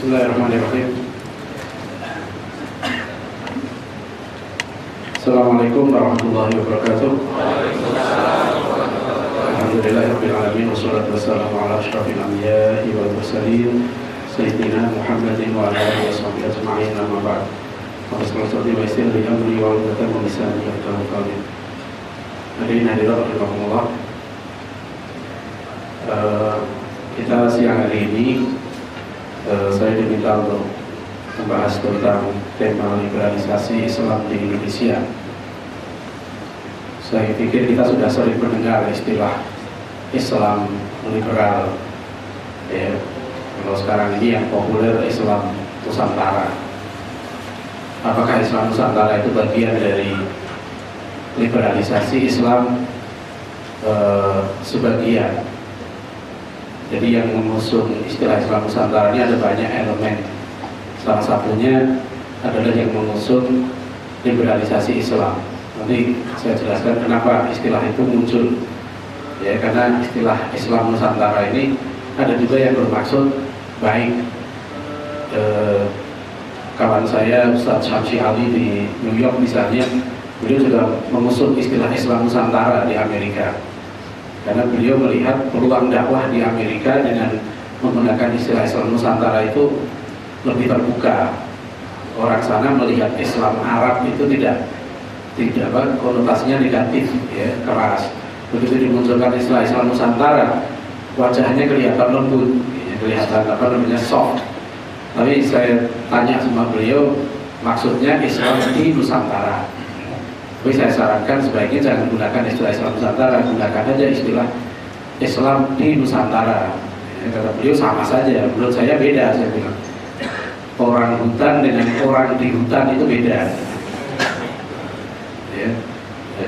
Bismillahirrahmanirrahim. Assalamualaikum warahmatullahi wabarakatuh. Alhamdulillahirabbil alamin wassalatu wassalamu ala asyrafil anbiya'i wal mursalin sayyidina Muhammadin wa ala alihi washabbihi ajma'in, amma ba'd. Wassalamualaikum warahmatullahi wabarakatuh. Hadirin hadirat rahimakumullah. Kita siang hari ini saya diminta untuk membahas tentang tema liberalisasi Islam di Indonesia. Saya pikir kita sudah sering mendengar istilah Islam liberal, ya. Kalau sekarang ini yang populer Islam Nusantara. Apakah Islam Nusantara itu bagian dari liberalisasi Islam? Sebagian. Jadi yang mengusung istilah Islam Nusantara ini ada banyak elemen. Salah satunya adalah yang mengusung liberalisasi Islam. Nanti saya jelaskan kenapa istilah itu muncul. Ya, karena istilah Islam Nusantara ini ada juga yang bermaksud baik. Kawan saya Ustadz Syamsi Ali di New York misalnya, beliau juga mengusung istilah Islam Nusantara di Amerika. Karena beliau melihat peluang dakwah di Amerika dengan menggunakan istilah Islam Nusantara itu lebih terbuka. Orang sana melihat Islam Arab itu tidak konotasinya negatif, ya, keras. Begitu dimunculkan istilah Islam Nusantara, wajahnya kelihatan lembut, ya, kelihatan soft. Tapi saya tanya sama beliau, maksudnya Islam di Nusantara. Tapi saya sarankan sebaiknya jangan gunakan istilah Islam Nusantara, gunakan aja istilah Islam di Nusantara. Ya, kata beliau sama saja, menurut saya beda, saya bilang. Orang hutan dengan orang di hutan itu beda. Ya.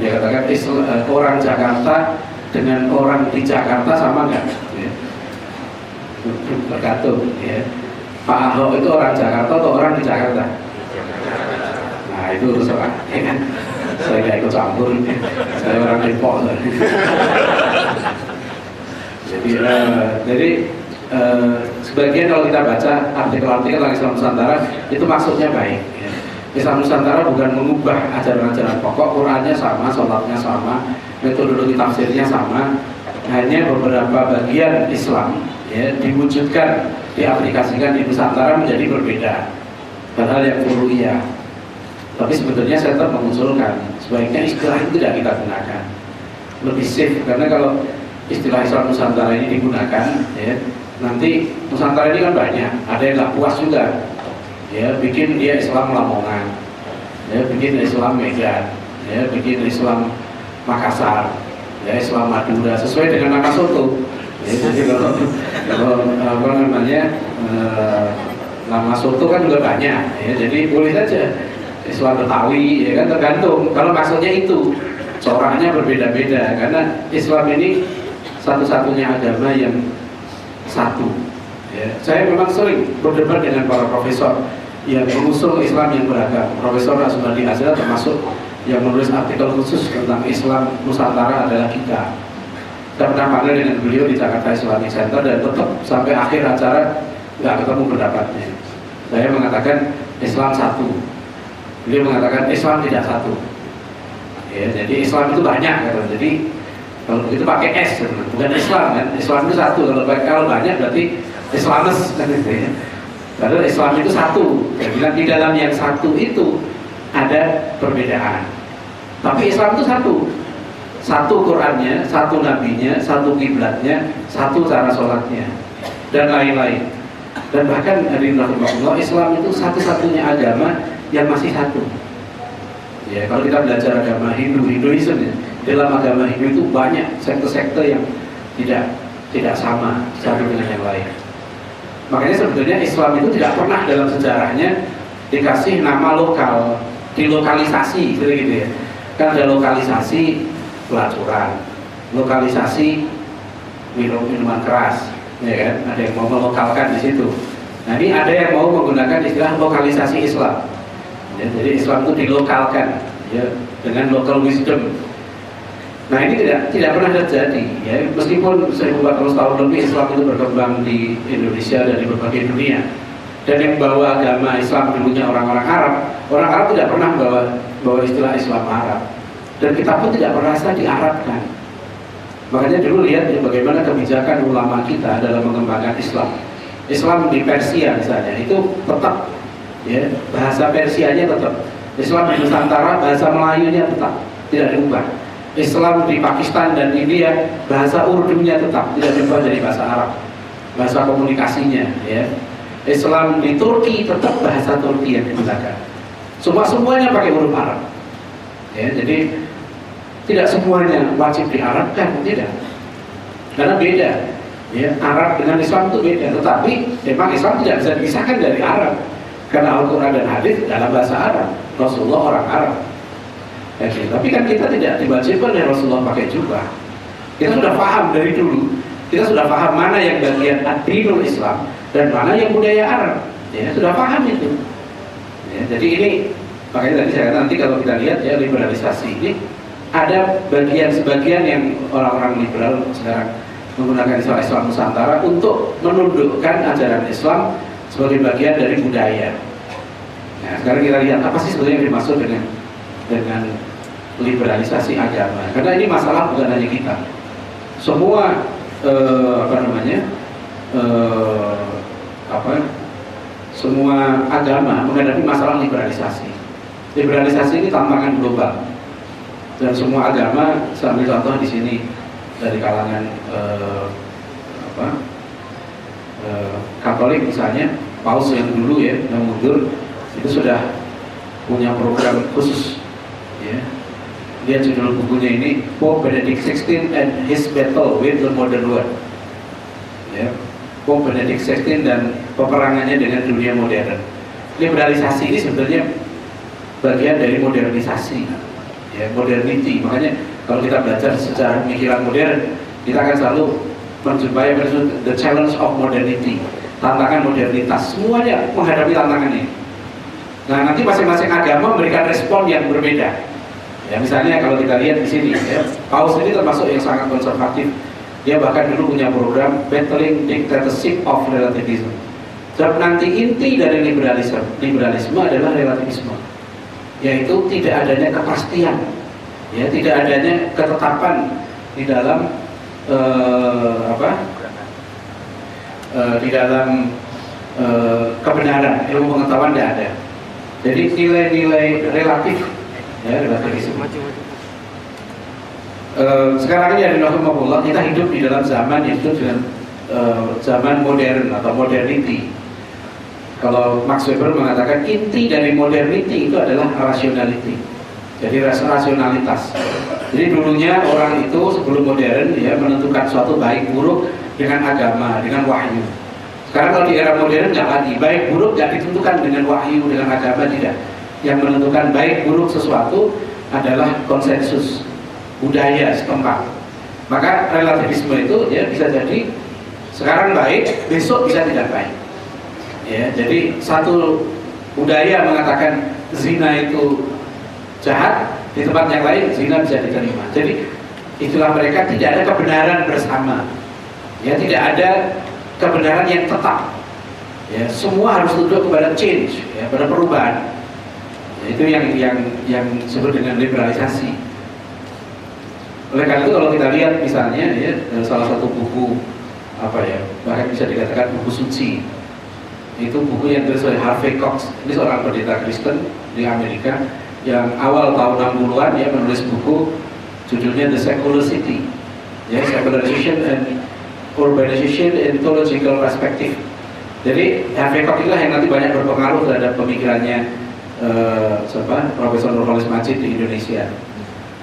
Dia katakan orang Jakarta dengan orang di Jakarta sama nggak? Ya. Tergantung. Ya. Pak Ahok itu orang Jakarta atau orang di Jakarta? Nah itu terserah. Ya kan? Saya nggak ikut campur, saya orang Depok. Jadi sebagian kalau kita baca artikel-artikel tentang Islam Nusantara itu maksudnya baik, ya. Islam Nusantara bukan mengubah ajaran-ajaran pokok, Qurannya sama, sholatnya sama, metodologi tafsirnya sama, hanya beberapa bagian Islam, ya, diwujudkan, diaplikasikan di Nusantara menjadi berbeda, hal yang furu'iyah. Tapi sebetulnya saya tetap mengusulkan sebaiknya istilah itu tidak kita gunakan, lebih safe. Karena kalau istilah Islam Nusantara ini digunakan, ya, nanti Nusantara ini kan banyak, ada yang nggak puas juga, ya, bikin dia Islam Lamongan, ya, bikin Islam Medan, ya, bikin Islam Makassar, ya, Islam Madura, sesuai dengan nama soto. Ya, jadi kalau apa namanya nama soto kan juga banyak, ya, jadi boleh saja Islam Betawi, ya kan, tergantung. Kalau maksudnya itu, coraknya berbeda-beda. Karena Islam ini satu-satunya agama yang satu. Ya. Saya memang sering berdebat dengan para profesor yang mengusung Islam yang beragam. Profesor Azmadi Azhar termasuk yang menulis artikel khusus tentang Islam Nusantara adalah kita. Saya pernah panggil dengan beliau di Jakarta Islamic Center dan tetap sampai akhir acara nggak ketemu pendapatnya. Saya mengatakan Islam satu. Beliau mengatakan Islam tidak satu, ya, jadi Islam itu banyak, gitu. Jadi kalau begitu pakai S, bukan Islam kan? Islam itu satu. Kalau banyak berarti Islames, kan, gitu, ya. Padahal Islam itu satu. Saya bilang di dalam yang satu itu ada perbedaan. Tapi Islam itu satu Qurannya, satu nabinya, satu kiblatnya, satu cara sholatnya, dan lain-lain. Dan bahkan hadirin rahimahullah, Islam itu satu-satunya agama yang masih satu. Ya, kalau kita belajar agama Hinduism, ya, dalam agama Hindu itu banyak sekte-sekte yang tidak sama satu dengan yang lain. Makanya sebetulnya Islam itu tidak pernah dalam sejarahnya dikasih nama lokal, dilokalisasi, gitu ya. Kan ada lokalisasi pelacuran, lokalisasi minuman keras, ya kan? Ada yang mau melokalkan di situ. Nah ini ada yang mau menggunakan istilah lokalisasi Islam. Ya, jadi Islam itu dilokalkan, ya, dengan local wisdom. Nah ini tidak pernah terjadi, ya, meskipun 1400 tahun lebih Islam itu berkembang di Indonesia dan di berbagai dunia. Dan yang bawa agama Islam dulunya orang-orang Arab, orang Arab tidak pernah bawa istilah Islam Arab, dan kita pun tidak merasa diarabkan. Makanya dulu lihat ya, bagaimana kebijakan ulama kita dalam mengembangkan Islam. Islam di Persia misalnya itu tetap, ya, bahasa Persianya tetap. Islam di Nusantara bahasa Melayunya tetap, tidak diubah. Islam di Pakistan dan India bahasa Urdunya tetap, tidak diubah dari bahasa Arab, bahasa komunikasinya, ya. Islam di Turki tetap bahasa Turki yang digunakan. Semuanya pakai huruf Arab. Ya, jadi tidak semuanya wajib diarabkan, tidak. Karena beda. Ya, Arab dengan Islam itu beda. Tetapi memang Islam tidak bisa dipisahkan dari Arab. Karena Al-Quran dan Hadis dalam bahasa Arab. Rasulullah orang Arab. Ya, tapi kan kita tidak diwajibkan oleh Rasulullah pakai jubah. Kita sudah paham dari dulu. Kita sudah paham mana yang bagian ad-dinul Islam dan mana yang budaya Arab. Ya, sudah paham itu. Ya, jadi ini makanya tadi saya katakan, nanti kalau kita lihat ya, liberalisasi ini ada sebagian yang orang-orang liberal sekarang menggunakan istilah Islam Nusantara untuk menundukkan ajaran Islam sebagai bagian dari budaya. Nah, sekarang kita lihat apa sih sebenarnya yang dimaksud dengan liberalisasi agama. Karena ini masalah bukan hanya kita. Semua semua agama menghadapi masalah liberalisasi. Liberalisasi ini tantangan global. Dan semua agama, saya ambil contoh di sini dari kalangan Katolik misalnya, Paus yang dulu ya, yang mundur itu sudah punya program khusus. Ya. Dia judul bukunya ini Pope Benedict XVI and His Battle with the Modern World. Ya. Pope Benedict XVI dan peperangannya dengan dunia modern. Liberalisasi ini sebenarnya bagian dari modernisasi, ya, modernity. Makanya kalau kita belajar sejarah pemikiran modern, kita akan selalu menjumpai the challenge of modernity, tantangan modernitas. Semuanya menghadapi tantangan ini. Nah, nanti masing-masing agama memberikan respon yang berbeda. Ya, misalnya kalau kita lihat di sini, ya, Paus ini termasuk yang sangat konservatif. Dia bahkan dulu punya program Battling Dictatorship of Relativism. Dan nanti inti dari liberalisme adalah relativisme, yaitu tidak adanya kepastian, ya, tidak adanya ketetapan di dalam di dalam kebenaran, ilmu pengetahuan tidak ada. Jadi nilai-nilai relatif, ya, relativisme. Sekarang ini dari rahimahullah kita hidup di dalam zaman yang disebut dengan zaman modern atau modernity. Kalau Max Weber mengatakan inti dari modernity itu adalah rationality. Jadi rasionalitas. Jadi dulunya orang itu sebelum modern ya menentukan suatu baik buruk dengan agama, dengan wahyu. Sekarang kalau di era modern nggak lagi, baik buruk nggak ditentukan dengan wahyu, dengan agama, tidak. Yang menentukan baik buruk sesuatu adalah konsensus budaya setempat. Maka relativisme itu ya bisa jadi sekarang baik, besok bisa tidak baik. Ya, jadi satu budaya mengatakan zina itu jahat, di tempat yang lain zina bisa diterima. Jadi itulah mereka tidak ada kebenaran bersama. Ya, tidak ada kebenaran yang tetap. Ya, semua harus tunduk kepada change, ya, pada perubahan. Ya, itu yang disebut dengan liberalisasi. Oleh karena itu kalau kita lihat misalnya ya salah satu buku bahkan bisa dikatakan buku suci, itu buku yang ditulis oleh Harvey Cox. Ini seorang pendeta Kristen di Amerika yang awal tahun 60-an ya menulis buku judulnya The Secular City, ya, Secularization and Urbanization in Theological Perspective. Jadi Harvey Cox itulah yang nanti banyak berpengaruh terhadap pemikirannya Profesor Nurholis Majid di Indonesia.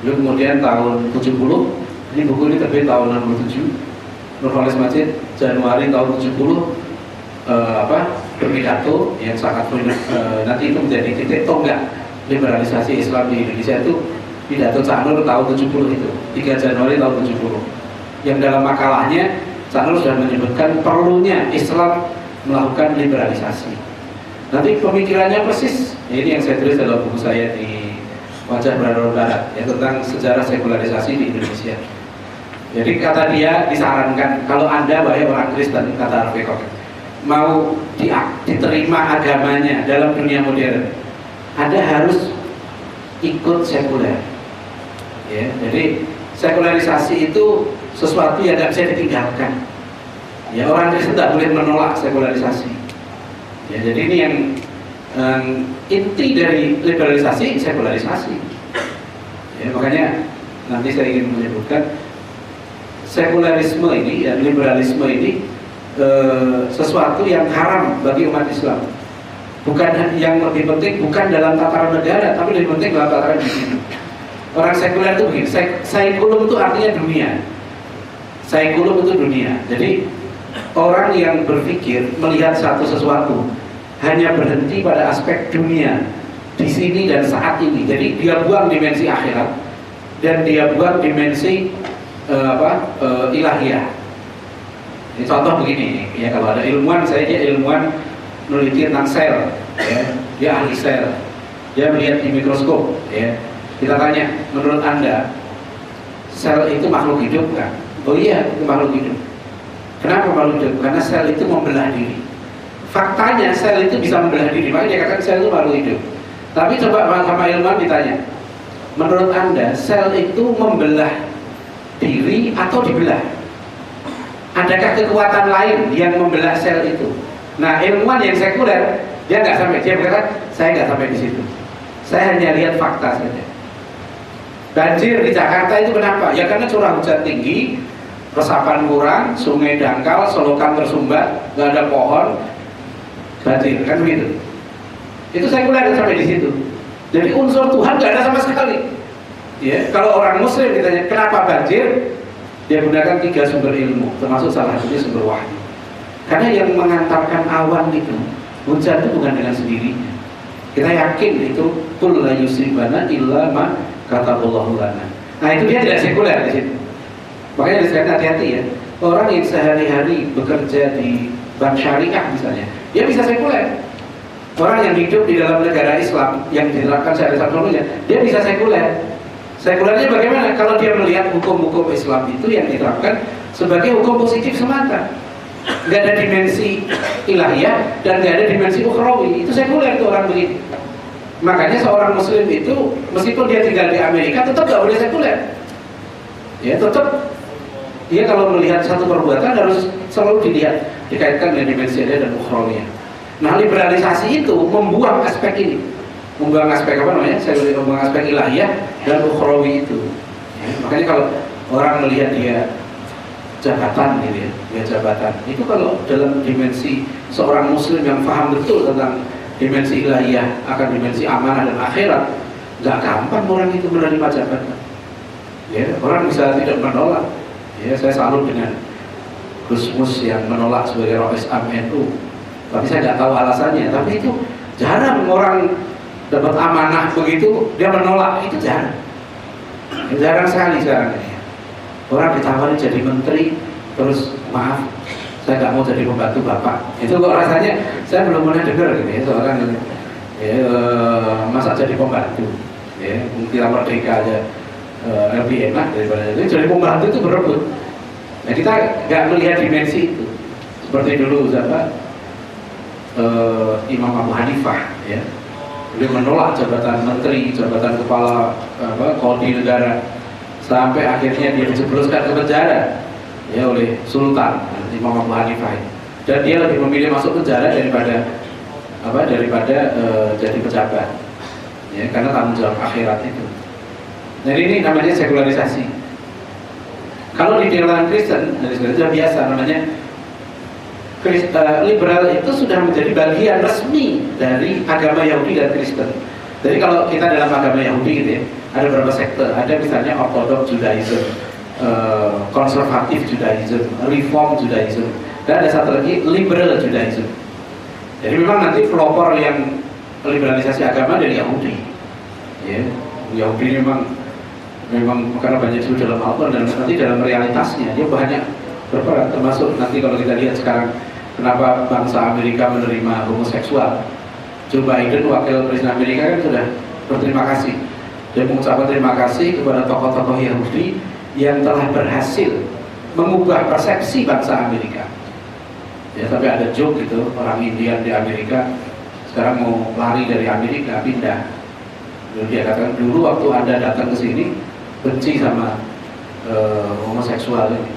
Lalu kemudian tahun 70, ini buku ini terbit tahun 67. Nurholis Majid Januari tahun 70 berpidato yang sangat nanti itu menjadi titik tonggak liberalisasi Islam di Indonesia. Itu pidato Cak Nur tahun 70 itu 3 Januari tahun 70, yang dalam makalahnya Cak Nur sudah menyebutkan perlunya Islam melakukan liberalisasi. Nanti pemikirannya persis, ini yang saya tulis dalam buku saya di Wajah Barat ya, tentang sejarah sekularisasi di Indonesia. Jadi kata dia disarankan kalau Anda wahai orang Kristen, kata Harvey Cox, mau diterima agamanya dalam dunia modern, Anda harus ikut sekuler. Ya, jadi sekularisasi itu sesuatu yang tidak bisa ditinggalkan. Ya, orang Kristen tidak boleh menolak sekularisasi. Ya, jadi ini yang inti dari liberalisasi, sekularisasi. Ya, makanya nanti saya ingin menyebutkan sekularisme ini, ya, liberalisme ini sesuatu yang haram bagi umat Islam. Bukan yang lebih penting, bukan dalam tataran negara, tapi lebih penting dalam tataran dunia. Orang sekuler itu begini, saikulum itu artinya dunia. Saikulum itu dunia. Jadi orang yang berpikir melihat sesuatu hanya berhenti pada aspek dunia di sini dan saat ini. Jadi dia buang dimensi akhirat dan dia buang dimensi ilahiyah. Ini contoh begini, ya, kalau ada ilmuwan, dia ilmuwan meneliti tentang sel, ya, dia ahli sel, dia melihat di mikroskop, ya, kita tanya, menurut Anda sel itu makhluk hidup kan? Oh iya, itu makhluk hidup. Kenapa makhluk hidup? Karena sel itu membelah diri. Faktanya sel itu bisa membelah diri, makanya dia katakan sel itu makhluk hidup. Tapi coba sama ilmuwan ditanya, menurut Anda sel itu membelah diri atau dibelah? Adakah kekuatan lain yang membelah sel itu? Nah, ilmuwan yang sekuler, dia nggak sampai, dia berkata, saya nggak sampai di situ. Saya hanya lihat fakta saja. Banjir di Jakarta itu kenapa? Ya karena curah hujan tinggi, resapan kurang, sungai dangkal, solokan tersumbat, nggak ada pohon, banjir, kan begitu. Itu sekuler sampai di situ. Jadi unsur Tuhan nggak ada sama sekali. Ya, kalau orang Muslim ditanya kenapa banjir? Dia gunakan 3 sumber ilmu, termasuk salah satunya sumber wahyu. Karena yang mengantarkan awan itu, hujan itu bukan dengan sendirinya. Kita yakin itu kul la yusibana illa ma kataballahu lana. Nah, itu dia tidak sekuler di situ. Makanya disebut hati-hati ya. Orang yang sehari-hari bekerja di bank syariah misalnya, dia bisa sekuler. Orang yang hidup di dalam negara Islam yang diterapkan syariat ekonominya, dia bisa sekuler. Sekulernya bagaimana? Kalau dia melihat hukum-hukum Islam itu yang diterapkan sebagai hukum positif semata, nggak ada dimensi ilahiyah dan nggak ada dimensi ukhrawi, itu sekuler tuh orang begitu. Makanya seorang Muslim itu meskipun dia tinggal di Amerika tetap nggak boleh sekuler. Ya, tetap dia kalau melihat satu perbuatan harus selalu dilihat dikaitkan dengan dimensi ilahiyah dan ukhrawiyah. Nah, liberalisasi itu membuang aspek ini. Membuang aspek apa namanya? Saya membuang aspek ilahiyah dan ukhrawi itu. Ya, makanya kalau orang melihat dia jabatan gitu ya, dia jabatan. Itu kalau dalam dimensi seorang muslim yang paham betul tentang dimensi ilahiyah, akan dimensi amanah dan akhirat, nggak gampang orang itu menerima jabatan. Ya, orang bisa tidak menolak. Ya, saya salut dengan Gus Mus yang menolak sebagai roh Islam NU. Tapi saya nggak tahu alasannya. Tapi itu jarang orang dapat amanah begitu dia menolak, itu jarang. Jarang sekali sekarang ini. Orang ditawarin jadi menteri, terus maaf, saya nggak mau jadi pembantu bapak. Itu kok rasanya saya belum pernah dengar gitu ya, seorang ya, masa jadi pembantu. Ya, mungkin merdeka aja lebih enak daripada itu. Jadi pembantu itu berebut. Nah, kita nggak melihat dimensi itu. Seperti dulu siapa? Imam Abu Hanifah, ya. Dia menolak jabatan menteri, jabatan kepala kodi negara, sampai akhirnya dia dijebloskan ke penjara ya oleh Sultan Imam Abu Hanifah. Dan dia lebih memilih masuk penjara daripada jadi pejabat, ya, karena tanggung jawab akhirat itu. Jadi ini namanya sekularisasi. Kalau di kalangan Kristen, sudah biasa namanya liberal itu sudah menjadi bagian resmi dari agama Yahudi dan Kristen. Jadi kalau kita dalam agama Yahudi gitu ya, ada beberapa sekte, ada misalnya Orthodox Judaism, konservatif Judaism, Reform Judaism, dan ada satu lagi liberal Judaism. Jadi memang nanti pelopor yang liberalisasi agama dari Yahudi. Ya, Yahudi memang karena banyak disebut dalam Al-Quran dan nanti dalam realitasnya dia banyak berperan, termasuk nanti kalau kita lihat sekarang kenapa bangsa Amerika menerima homoseksual. Joe Biden, wakil presiden Amerika, kan sudah berterima kasih. Dia mengucapkan terima kasih kepada tokoh-tokoh Yahudi yang telah berhasil mengubah persepsi bangsa Amerika. Ya, sampai ada joke gitu, orang Indian di Amerika sekarang mau lari dari Amerika, pindah. Lalu dia katakan, dulu waktu Anda datang ke sini benci sama homoseksual ini,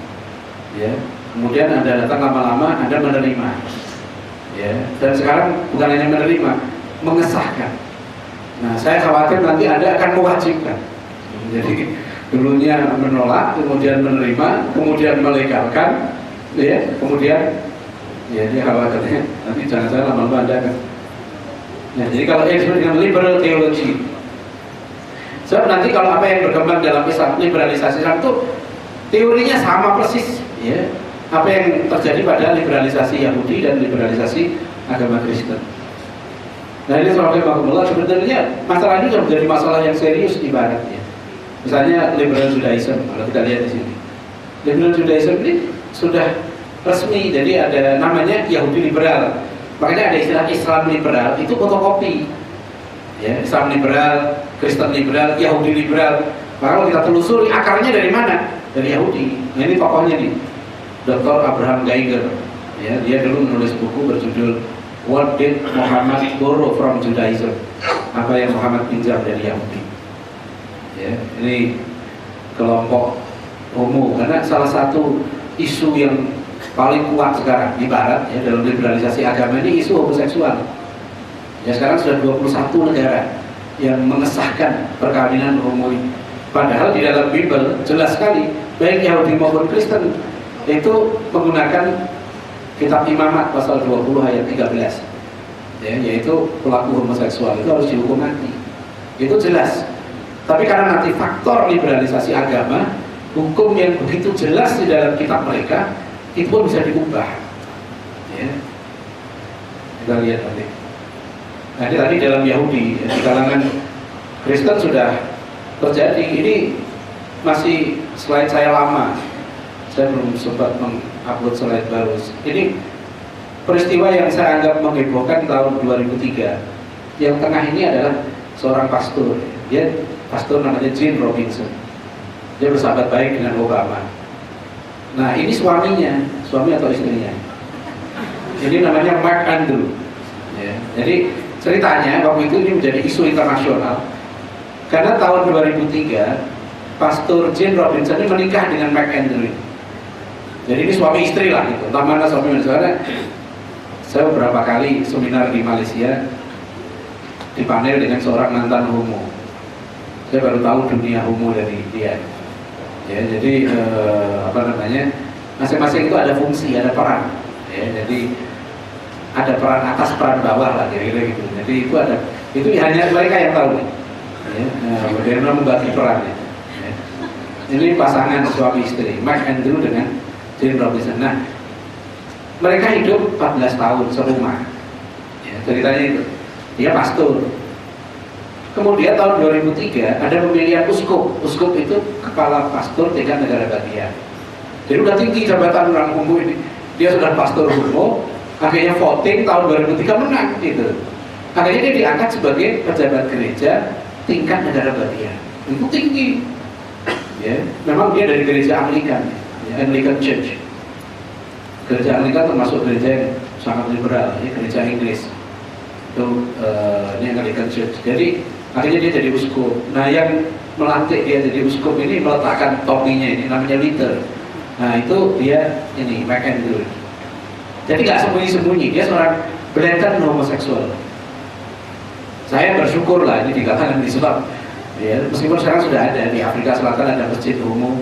ya. Kemudian Anda datang lama-lama, Anda menerima, ya. Dan sekarang bukan hanya menerima, mengesahkan. Nah, saya khawatir nanti Anda akan mewajibkan. Jadi dulunya menolak, kemudian menerima, kemudian melegalkan, ya, kemudian ya dia khawatirnya nanti jangan-jangan lama-lama Anda akan. Nah, jadi kalau yang disebut dengan liberal theology, sebab nanti kalau apa yang berkembang dalam Islam, liberalisasi Islam itu teorinya sama persis, ya, apa yang terjadi pada liberalisasi Yahudi dan liberalisasi agama Kristen. Nah, ini sebenarnya masalah ini sudah menjadi masalah yang serius di Barat, ya. Misalnya liberal Judaism, kalau kita lihat di sini, liberal Judaism ini sudah resmi, jadi ada namanya Yahudi liberal. Makanya ada istilah Islam liberal, itu fotokopi, ya, Islam liberal, Kristen liberal, Yahudi liberal. Maka kalau kita telusuri akarnya dari mana? Dari Yahudi. Nah, ini tokohnya nih, Dr. Abraham Geiger, ya, dia dulu menulis buku berjudul What Did Muhammad Borrow from Judaism? Apa yang Muhammad pinjam dari Yahudi? Ya, ini kelompok homo, karena salah satu isu yang paling kuat sekarang di Barat, ya, dalam liberalisasi agama ini isu homoseksual. Ya, sekarang sudah 21 negara yang mengesahkan perkawinan homo ini. Padahal di dalam Bible jelas sekali, baik Yahudi maupun Kristen itu menggunakan Kitab Imamat pasal 20 ayat 13, ya, yaitu pelaku homoseksual itu harus dihukum mati. Itu jelas. Tapi karena nanti faktor liberalisasi agama, hukum yang begitu jelas di dalam kitab mereka itu pun bisa diubah, ya. Kita lihat nanti. Nah, ini tadi dalam Yahudi, ya, di kalangan Kristen sudah terjadi. Ini masih slide saya lama, saya belum sempat mengupload slide baru. Ini peristiwa yang saya anggap menghebohkan tahun 2003. Yang tengah ini adalah seorang pastor, dia pastor namanya Gene Robinson. Dia bersahabat baik dengan Obama. Nah, ini suaminya, suami atau istrinya. Ini namanya Mark Andrew, ya. Jadi ceritanya waktu itu ini menjadi isu internasional karena tahun 2003 pastor Gene Robinson ini menikah dengan Mark Andrew. Jadi ini suami istri lah gitu. Namanya suami istri. Saya beberapa kali seminar di Malaysia dipanel dengan seorang mantan homo. Saya baru tahu dunia homo dari dia. Ya, jadi masing-masing itu ada fungsi, ada peran. Ya, jadi ada peran atas, peran bawah lah, kira-kira gitu. Jadi itu hanya mereka yang tahu. Ya, bagaimana membagi perannya. Ya. Ini pasangan suami istri, Mark Andrew dengan Gene Robinson. Nah, mereka hidup 14 tahun serumah. Ya, ceritanya itu. Dia pastor. Kemudian tahun 2003 ada pemilihan uskup. Uskup itu kepala pastor tingkat negara bagian. Jadi udah tinggi jabatan orang homo ini. Dia sudah pastor homo. Akhirnya voting tahun 2003 menang gitu. Akhirnya dia diangkat sebagai pejabat gereja tingkat negara bagian. Itu tinggi. Ya, memang dia dari gereja Anglikan, ya, Anglican Church. Gereja Anglikan termasuk gereja yang sangat liberal, ya, gereja Inggris. Itu ini Anglican Church. Jadi akhirnya dia jadi uskup. Nah, yang melantik dia jadi uskup ini meletakkan topinya ini namanya Luther. Nah, itu dia ini Mark Andrew. Jadi nggak sembunyi-sembunyi, dia seorang blatant homoseksual. Saya bersyukur lah ini dikatakan di Islam. Ya, meskipun sekarang sudah ada di Afrika Selatan ada masjid homo,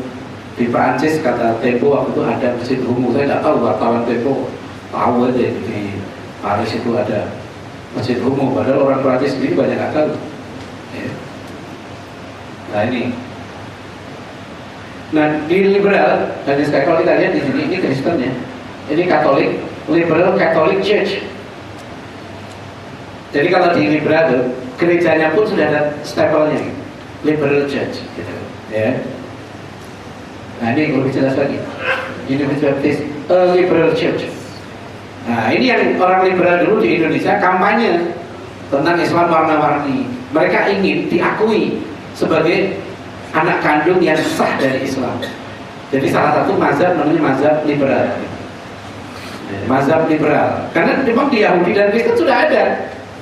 di Perancis kata Tempo waktu itu ada masjid homo. Saya tidak tahu, wartawan Tempo tahu aja di Paris itu ada masjid homo. Padahal orang Perancis sendiri banyak nggak tahu. Ya. Nah ini. Nah di liberal, dan kalau kita lihat di sini ini Kristen ya, ini Katolik, liberal Catholic Church. Jadi kalau di liberal gerejanya pun sudah ada stempelnya, liberal church, gitu, ya. Nah ini lebih jelas lagi, United Baptist, liberal church. Nah ini yang orang liberal dulu di Indonesia kampanye tentang Islam warna-warni. Mereka ingin diakui sebagai anak kandung yang sah dari Islam. Jadi salah satu mazhab namanya mazhab liberal. mazhab liberal. Karena memang di Yahudi dan Kristen sudah ada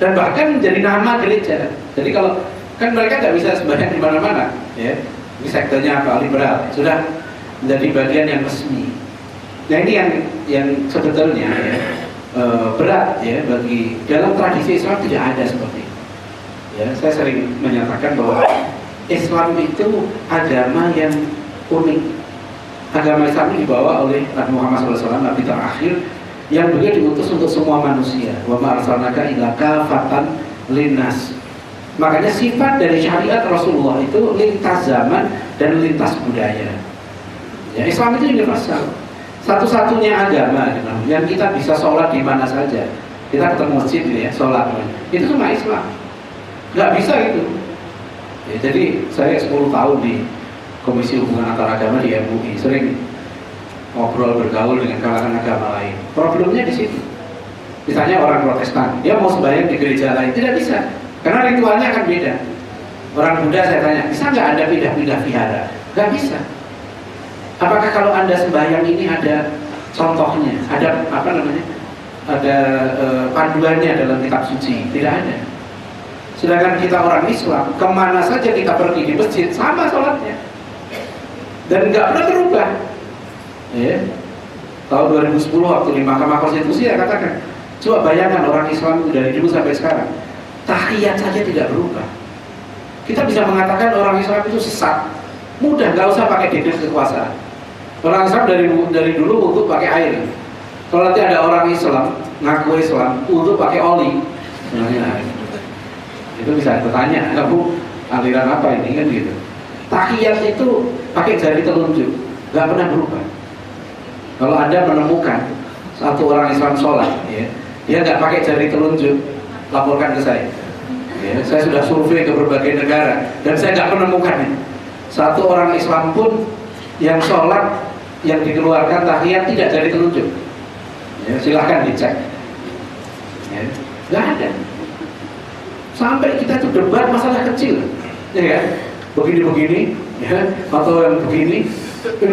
dan bahkan menjadi nama gereja. Jadi kalau kan mereka nggak bisa sembahyang di mana-mana, ya. Ini sektornya apa? Liberal. Sudah menjadi bagian yang resmi. Nah ini yang sebetulnya ya, berat ya bagi dalam tradisi Islam tidak ada seperti itu. Ya, saya sering menyatakan bahwa Islam itu agama yang unik. Agama Islam ini dibawa oleh Nabi Muhammad SAW, Nabi terakhir yang beliau diutus untuk semua manusia. Wa ma arsalnaka illa kafatan linnas. Makanya sifat dari syariat Rasulullah itu lintas zaman dan lintas budaya. Ya, Islam itu universal. Satu-satunya agama yang kita bisa sholat di mana saja. Kita ketemu masjid ya, sholat. Itu cuma Islam. Nggak bisa itu. Ya, jadi saya 10 tahun di Komisi Hubungan Antaragama di MUI, sering ngobrol bergaul dengan kalangan agama lain. Problemnya di situ. Misalnya orang Protestan, dia mau sembahyang di gereja lain, tidak bisa. Karena ritualnya akan beda. Orang Buddha saya tanya, bisa nggak Anda pindah-pindah vihara? Nggak bisa. Apakah kalau Anda sembahyang ini ada contohnya, ada apa namanya, ada panduannya dalam kitab suci? Tidak ada. Sedangkan kita orang Islam, kemana saja kita pergi di masjid sama sholatnya dan nggak pernah berubah. Ya. Tahun 2010 waktu di Mahkamah Konstitusi saya katakan, coba bayangkan orang Islam dari dulu sampai sekarang, tahiyat saja tidak berubah. Kita bisa mengatakan orang Islam itu sesat, mudah, nggak usah pakai dalil kekuasaan. Orang Islam dari dulu untuk pakai air. Kalau nanti ada orang Islam ngaku Islam untuk pakai oli, nah, itu bisa bertanya, kamu aliran apa ini kan gitu. Tahiyat itu pakai jari telunjuk, nggak pernah berubah. Kalau Anda menemukan satu orang Islam sholat, ya, dia nggak pakai jari telunjuk, laporkan ke saya. Ya, saya sudah survei ke berbagai negara dan saya nggak menemukan satu orang Islam pun yang sholat yang dikeluarkan tahiyat tidak jari telunjuk. Ya, silahkan dicek. Ya, nggak ada. Sampai kita tuh debat masalah kecil, ya kan? Begini-begini, ya, atau yang begini,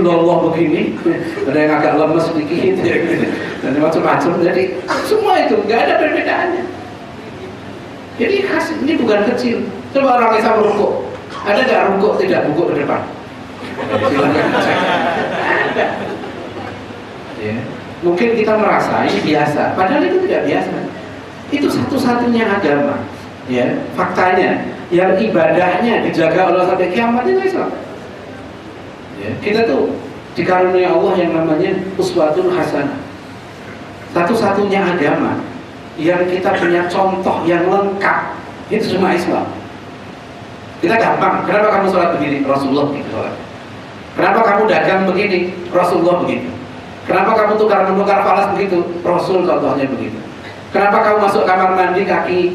Allah begini, ada yang agak lemes sedikit, ya, gitu. Dan macam-macam. Jadi semua itu nggak ada perbedaannya. Jadi ini bukan kecil. Coba orang Islam rukuk, ada nggak rukuk tidak rukuk ke depan? Silakan cek. Ada. Ya. Mungkin kita merasa ini biasa, padahal itu tidak biasa. Itu satu-satunya agama. Ya, faktanya yang ibadahnya dijaga Allah sampai kiamat itu Islam. Ya, kita tuh dikaruniai Allah yang namanya uswatun hasanah. Satu-satunya agama yang kita punya contoh yang lengkap itu cuma Islam. Kita gampang. Kenapa kamu sholat begini? Rasulullah begitu sholat. Kenapa kamu dagang begini? Rasulullah begitu. Kenapa kamu tukar-menukar falas begitu? Rasul contohnya begitu. Kenapa kamu masuk kamar mandi kaki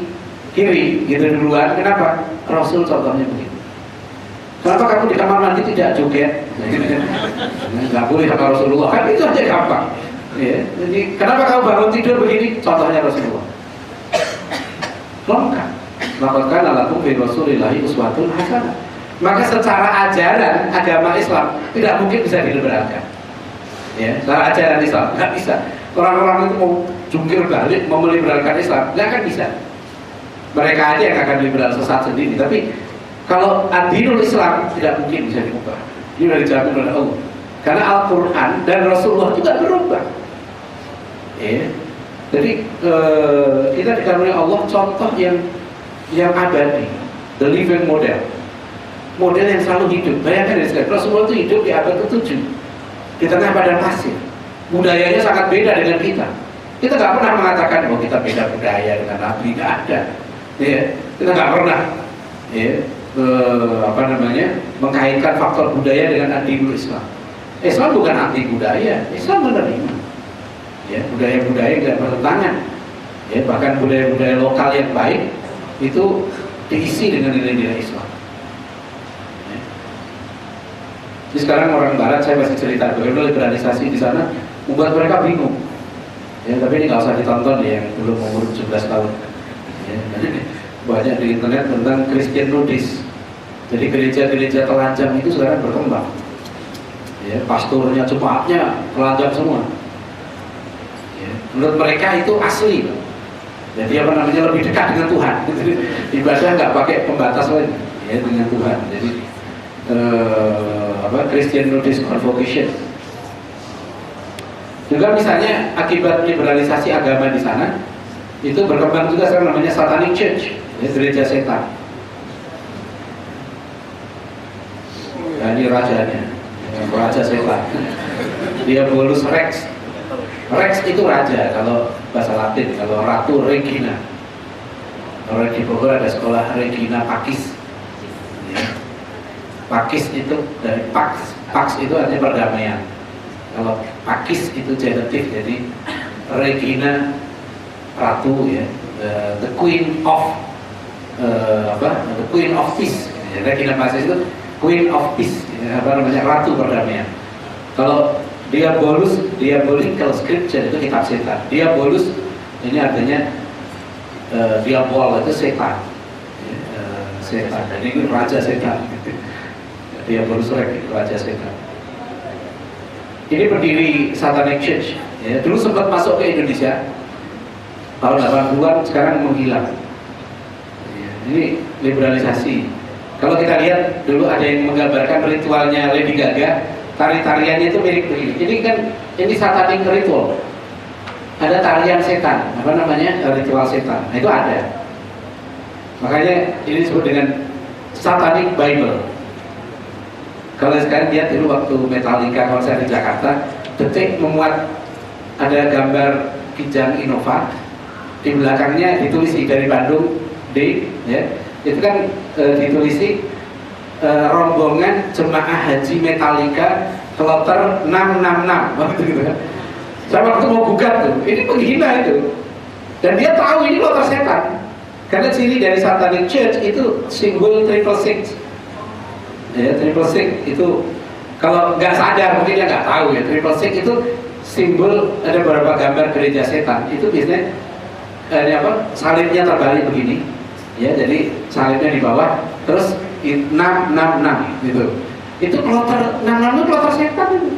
kiri gitu duluan? Kenapa? Rasul contohnya begitu. Kenapa kamu di kamar mandi tidak joget? Nggak boleh sama Rasulullah. Kan itu aja gampang. Ya. Jadi kenapa kamu bangun tidur begini? Contohnya Rasulullah. Lengkap. Maka kana lakum fi Rasulillahi uswatun hasanah. Maka secara ajaran agama Islam tidak mungkin bisa diliberalkan. Ya, secara ajaran Islam nggak bisa. Orang-orang itu mau jungkir balik, mau meliberalkan Islam, nggak akan bisa. Mereka aja yang akan liberal sesat sendiri. Tapi kalau ad-dinul Islam tidak mungkin bisa diubah. Ini sudah dijamin oleh Allah. Karena Al-Quran dan Rasulullah juga berubah. Ya. Jadi kita dikaruniai Allah contoh yang abadi, the living model, model yang selalu hidup. Bayangkan ya, Rasulullah itu hidup di abad ke-7 di tengah padang pasir. Budayanya sangat beda dengan kita. Kita nggak pernah mengatakan bahwa kita beda budaya dengan Nabi, nggak ada. Ya, kita nggak pernah. Ya, mengkaitkan faktor budaya dengan ad-dinul Islam. Islam bukan anti budaya, Islam menerima. Ya, budaya-budaya yang tidak bertentangan. Ya, bahkan budaya-budaya lokal yang baik itu diisi dengan nilai-nilai Islam. Ya. Jadi sekarang orang Barat, saya masih cerita bagaimana liberalisasi di sana membuat mereka bingung. Ya, tapi ini nggak usah ditonton ya, yang belum umur 17 tahun. Ya, banyak di internet tentang Christian nudis. Jadi gereja-gereja telanjang itu sekarang berkembang. Ya, pastornya, jemaatnya telanjang semua. Ya. Menurut mereka itu asli. Jadi apa namanya, lebih dekat dengan Tuhan. Ibadah nggak pakai pembatas lain, ya, dengan Tuhan. Jadi Christian Nudist Convocation. Juga misalnya akibat liberalisasi agama di sana, itu berkembang juga sekarang namanya Satanic Church, ya, gereja setan. Nah, ini rajanya, raja setan. Diabolus Rex. Rex itu raja kalau bahasa Latin, kalau Ratu Regina. Kalau di Bogor ada sekolah Regina Pakis. Ya. Pakis itu dari Pax, Pax itu artinya perdamaian. Kalau Pakis itu genitif, jadi Regina Ratu, ya, the Queen of the Queen of Peace. Ya, Regina Pakis itu Queen of Peace, ya, Ratu perdamaian. Kalau diabolical scripture itu kitab setan. Diabolus ini artinya diabol itu setan, setan. Jadi ini raja setan. Diabolus raja setan. Ini berdiri Satanic Church. Ya, dulu sempat masuk ke Indonesia tahun 80-an, sekarang menghilang. Ya, ini liberalisasi. Kalau kita lihat dulu ada yang menggambarkan ritualnya Lady Gaga. Tari-tariannya itu mirip begini. Ini satanic ritual. Ada tarian setan, ritual setan. Nah, itu ada. Makanya ini disebut dengan Satanic Bible. Kalau sekarang lihat dulu waktu Metallica konser di Jakarta, Detik memuat ada gambar Kijang Innova, di belakangnya ditulisi dari Bandung D, ya. Itu kan ditulisi rombongan jemaah haji Metallica kloter 666 waktu gitu kan. Saya waktu mau gugat tuh, ini penghina itu, dan dia tahu ini kloter setan, karena ciri dari Satanic Church itu simbol 666. Ya, 666 itu kalau nggak sadar mungkin dia nggak tahu ya, 666 itu simbol, ada beberapa gambar gereja setan itu biasanya salibnya terbalik begini, ya, jadi salibnya di bawah, terus 666 gitu. Itu kloter 666 kloter setan itu.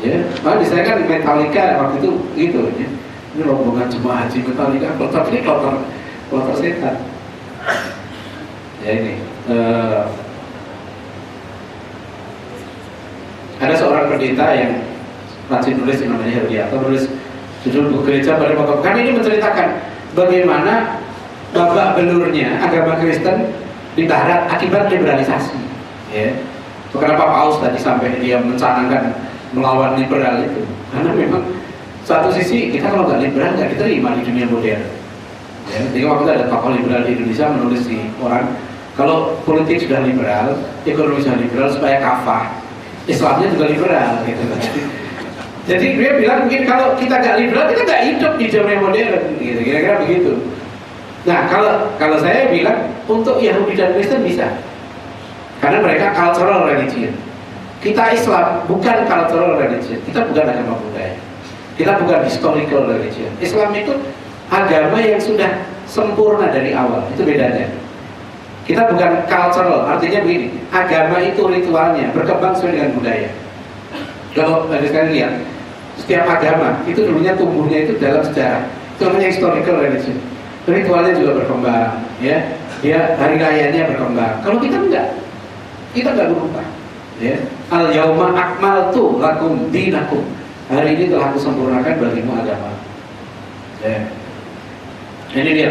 Ya, malah di saya kan Metallica waktu itu gitu, ya. Ini rombongan jemaah haji Metallica, kloter setan. Ya ini. Ada seorang pendeta yang rajin nulis, namanya Herdiato, nulis judul buku gereja pada pokok. Kan ini menceritakan bagaimana babak belurnya agama Kristen di barat akibat liberalisasi. Ya. Kenapa Paus tadi sampai dia mencanangkan melawan liberal itu? Karena memang satu sisi kita kalau nggak liberal nggak diterima di dunia modern. Ya, jadi waktu ada tokoh liberal di Indonesia menulis di orang, kalau politik sudah liberal, ekonomi sudah liberal, supaya kafah, Islamnya juga liberal, gitu. Jadi dia bilang mungkin kalau kita nggak liberal kita nggak hidup di dunia modern, gitu. Kira-kira begitu. Nah, kalau saya bilang untuk Yahudi dan Kristen bisa, karena mereka cultural religion. Kita Islam bukan cultural religion, kita bukan agama budaya, kita bukan historical religion. Islam itu agama yang sudah sempurna dari awal, itu bedanya. Kita bukan cultural, artinya begini, agama itu ritualnya berkembang sesuai dengan budaya. Kalau ada sekali lihat, setiap agama itu dulunya tumbuhnya itu dalam sejarah, itu namanya historical religion. Ritualnya juga berkembang, ya, dia hari rayanya berkembang. Kalau kita nggak berubah, ya. Al yauma akmaltu lakum dinakum. Hari ini telah aku sempurnakan bagimu agama. Ya. Ini dia.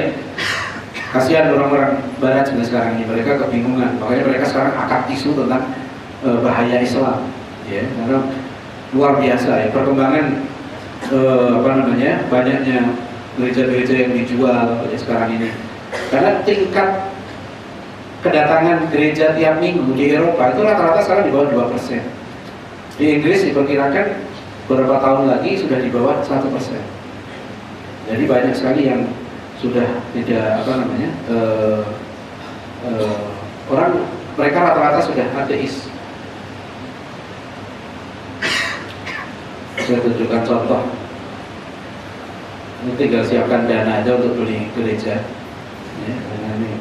Kasihan orang-orang Barat juga sekarang ini, mereka kebingungan. Makanya mereka sekarang angkat isu tentang bahaya Islam, ya, karena luar biasa ya perkembangan banyaknya gereja-gereja yang dijual ya sekarang ini. Karena tingkat kedatangan gereja tiap minggu di Eropa itu rata-rata sekarang di bawah 2%. Di Inggris diperkirakan beberapa tahun lagi sudah di bawah 1%. Jadi banyak sekali yang sudah tidak orang mereka rata-rata sudah ateis. Saya tunjukkan contoh. Ini tinggal siapkan dana aja untuk beli gereja. Ya, ini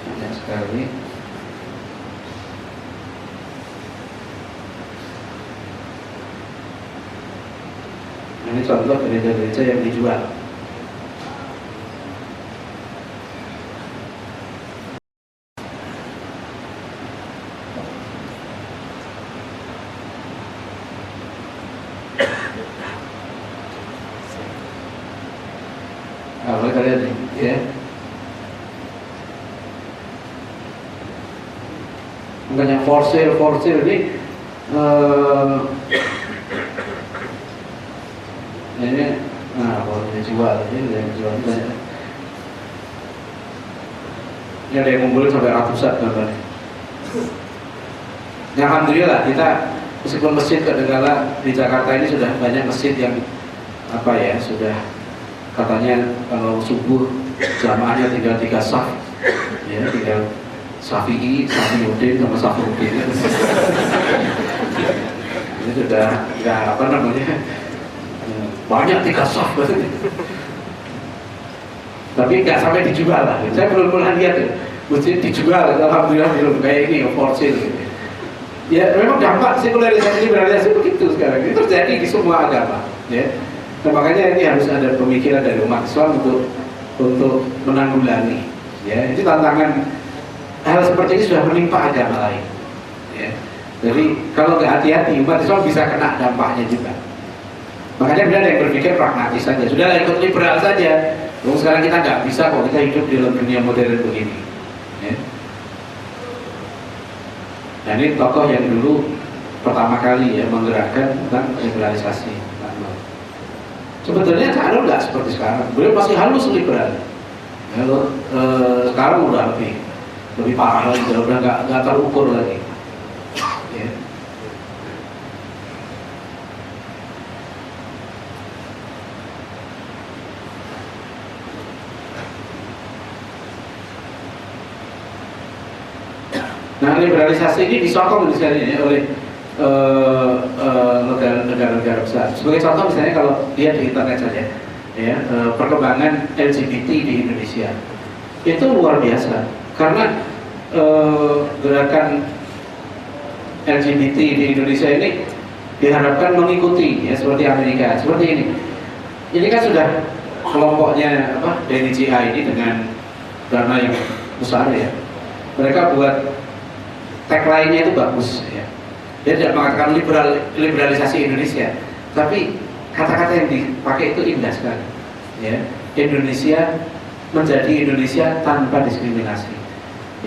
banyak sekali. Ini contoh gereja-gereja yang dijual. Boleh kalian nih, ya. Makanya for sale ini ini, kalau dijual, ini yang dijual banyak. Ini ada yang ngumpulin sampai ratusan gambarnya. Ya, alhamdulillah kita meskipun masjid kadang-kala di Jakarta ini sudah banyak masjid yang sudah katanya kalau subuh jamaahnya tinggal 3 saf, ya, tinggal Syafi'i, Syafi'uddin sama Syafi'uddin. Ini sudah nggak banyak 3 saf. Tapi nggak sampai dijual lah. Saya belum pernah lihat ya, mesti dijual. Alhamdulillah belum kayak ini for sale. Ya memang dampak sekularisasi liberalisasi begitu sekarang. Ini terjadi di semua agama. Ya. Nah, makanya ini harus ada pemikiran dari umat Islam untuk menanggulangi. Ya, ini tantangan. Hal seperti ini sudah menimpa agama lain. Ya. Jadi kalau nggak hati-hati umat Islam bisa kena dampaknya juga. Makanya ada yang berpikir pragmatis saja. Sudah ikut liberal saja. Sekarang kita nggak bisa kok kita hidup di dalam dunia modern begini. Ya. Nah, ini tokoh yang dulu pertama kali ya menggerakkan tentang liberalisasi. Sebetulnya Cak nggak seperti sekarang. Beliau masih halus liberal. Ya, sekarang udah lebih parah lagi, udah nggak terukur lagi. Ya. Nah, liberalisasi ini disokong misalnya oleh negara-negara besar. Sebagai contoh misalnya kalau lihat di internet saja, ya, perkembangan LGBT di Indonesia itu luar biasa karena gerakan LGBT di Indonesia ini diharapkan mengikuti ya seperti Amerika, seperti ini. Ini kan sudah kelompoknya Denny J.I. ini dengan dana yang besar ya. Mereka buat tagline-nya itu bagus ya. Dia tidak mengatakan liberalisasi Indonesia, tapi kata-kata yang dipakai itu indah sekali. Ya, Indonesia menjadi Indonesia tanpa diskriminasi.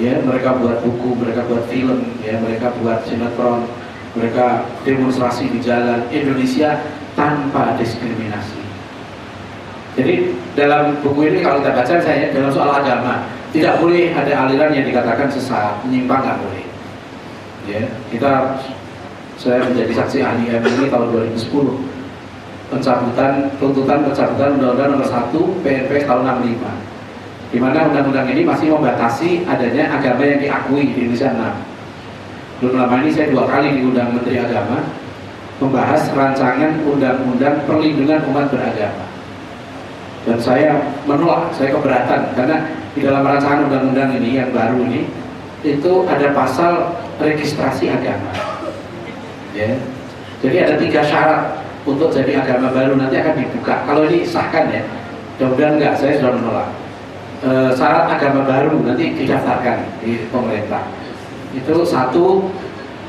Ya, mereka buat buku, mereka buat film, ya, mereka buat sinetron, mereka demonstrasi di jalan. Indonesia tanpa diskriminasi. Jadi dalam buku ini kalau kita baca saya dalam soal agama tidak boleh ada aliran yang dikatakan sesat, menyimpang, nggak boleh. Ya, saya menjadi saksi ahli ini tahun 2010 tuntutan pencabutan Undang-Undang Nomor 1 PNP tahun 65, di mana undang-undang ini masih membatasi adanya agama yang diakui di Indonesia 6. Belum lama ini saya 2 kali diundang Menteri Agama membahas rancangan undang-undang perlindungan umat beragama, dan saya menolak, saya keberatan karena di dalam rancangan undang-undang ini yang baru ini itu ada pasal registrasi agama. Ya. Jadi ada 3 syarat untuk jadi agama baru, nanti akan dibuka. Kalau ini sahkan ya, mudah-mudahan enggak, saya sudah menolak. Syarat agama baru nanti didaftarkan di pemerintah. Itu 1,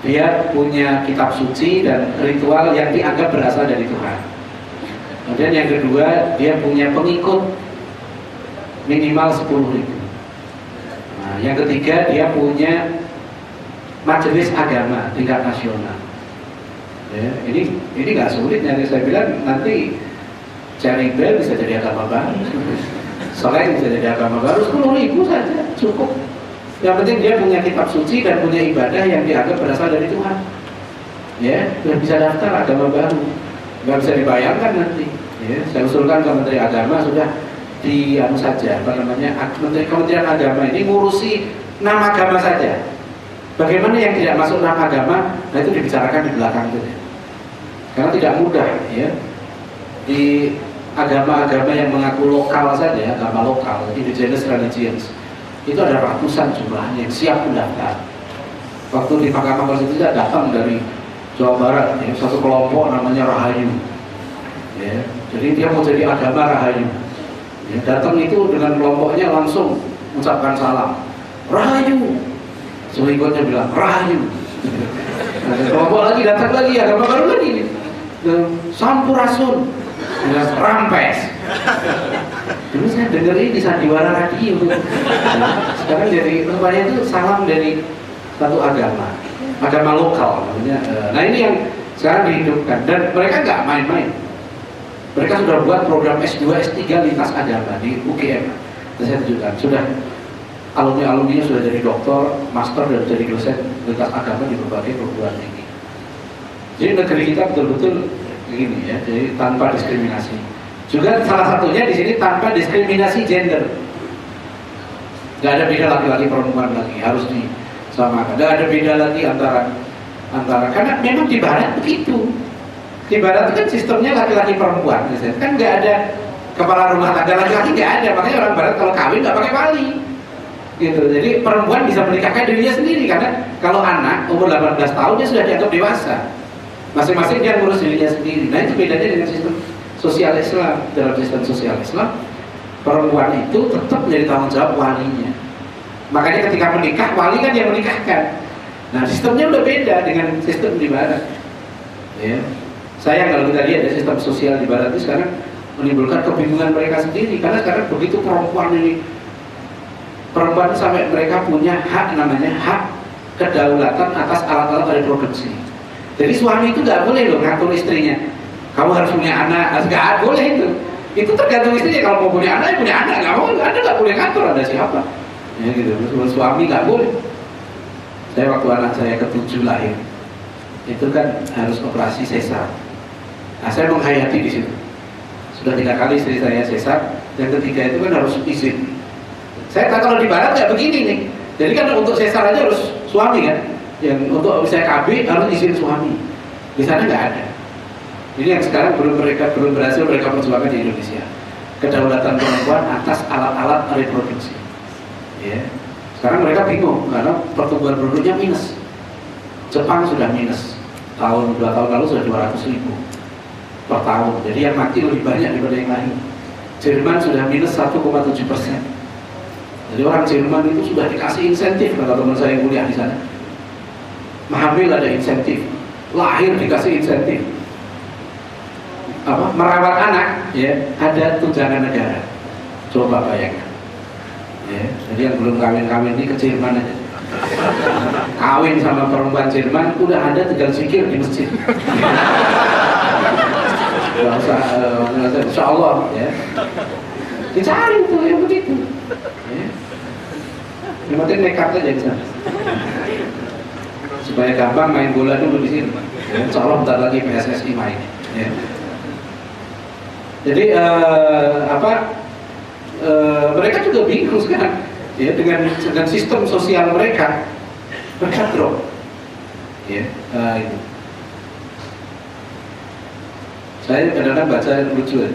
dia punya kitab suci dan ritual yang dianggap berasal dari Tuhan. Kemudian yang kedua, dia punya pengikut minimal 10.000. Nah, yang ketiga, dia punya majelis agama tingkat nasional. Ya, ini nggak sulit, yang saya bilang nanti Cherry Bell bisa jadi agama baru, Selain bisa jadi agama baru, 10.000 saja cukup. Yang penting dia punya kitab suci dan punya ibadah yang dianggap berasal dari Tuhan. Ya, sudah bisa daftar agama baru, nggak bisa dibayangkan nanti. Ya, saya usulkan ke Menteri Agama sudah saja, Kementerian Agama ini ngurusi nama agama saja. Bagaimana yang tidak masuk nama agama, nah itu dibicarakan di belakang itu. Karena tidak mudah ya. Di agama-agama yang mengaku lokal saja, agama lokal, indigenous religions, itu ada ratusan jumlahnya yang siap mendaftar. Waktu di Mahkamah Konstitusi datang dari Jawa Barat, ya, satu kelompok namanya Rahayu. Ya, jadi dia mau jadi agama rahayu. Ya, datang itu dengan kelompoknya langsung mengucapkan salam, rahayu. Pengikutnya bilang rahayu. Nah, kelompok lagi datang lagi, agama baru lagi. Sampurasun, rampes. Dulu saya dengar ini di sandiwara radio. Sekarang jadi rupanya itu salam dari satu agama lokal namanya. Nah ini yang sekarang dihidupkan dan mereka nggak main-main. Mereka sudah buat program S2, S3 lintas agama di UGM. Saya tunjukkan, sudah alumni-alumninya sudah jadi doktor, master dan jadi dosen lintas agama di berbagai perguruan tinggi. Jadi negeri kita betul-betul begini ya, jadi tanpa diskriminasi. Juga salah satunya di sini tanpa diskriminasi gender. Gak ada beda laki-laki perempuan lagi, harus disamakan. Gak ada beda lagi antara karena memang di barat begitu. Di barat kan sistemnya laki-laki perempuan, kan nggak ada kepala rumah tangga laki-laki, nggak ada. Makanya orang barat kalau kawin nggak pakai wali, gitu. Jadi perempuan bisa menikahkan dirinya sendiri karena kalau anak umur 18 tahun dia sudah dianggap dewasa. Masing-masing dia ngurus dirinya sendiri. Nah itu bedanya dengan sistem sosial Islam. Dalam sistem sosial Islam, perempuan itu tetap menjadi tanggung jawab walinya. Makanya ketika menikah, wali kan yang menikahkan. Nah sistemnya udah beda dengan sistem di barat. Ya. Sayang kalau kita lihat sistem sosial di barat itu sekarang menimbulkan kebingungan mereka sendiri karena sekarang begitu perempuan sampai mereka punya hak, namanya hak kedaulatan atas alat-alat reproduksi. Jadi suami itu nggak boleh loh ngatur istrinya. Kamu harus punya anak, nggak boleh itu. Itu tergantung istrinya. Kalau mau punya anak, ya punya anak. Nggak mau, Anda nggak boleh ngatur ada siapa. Ya gitu. Suami nggak boleh. Saya waktu anak saya ke-7 lahir, itu kan harus operasi sesar. Nah, saya menghayati di situ. Sudah 3 kali istri saya sesar, yang ketiga itu kan harus izin. Saya tahu kalau di barat nggak begini nih. Jadi kan untuk sesar aja harus suami kan. Yang untuk saya KB harus izin suami. Di sana nggak ada. Ini yang sekarang belum berhasil mereka perjuangkan di Indonesia. Kedaulatan perempuan atas alat-alat reproduksi. Ya. Sekarang mereka bingung karena pertumbuhan penduduknya minus. Jepang sudah minus. 2 tahun lalu sudah 200.000 per tahun. Jadi yang mati lebih banyak daripada yang lain. Jerman sudah minus 1,7%. Jadi orang Jerman itu sudah dikasih insentif, kalau teman saya yang kuliah di sana. Hamil ada insentif, lahir dikasih insentif. Merawat anak, ya ada tunjangan negara. Coba bayangkan. Ya, jadi yang belum kawin-kawin ini ke Jerman aja. Kawin sama perempuan Jerman, udah ada tinggal zikir di masjid. Gak usah, insya Allah ya. Dicari tuh yang begitu. Ya. Yang penting nekat aja di sana. Supaya gampang main bola dulu di sini. Ya, insya Allah bentar lagi PSSI main. Ya. Jadi mereka juga bingung sekarang. Ya, dengan sistem sosial mereka drop. Ya, itu. Saya kadang-kadang baca lucu.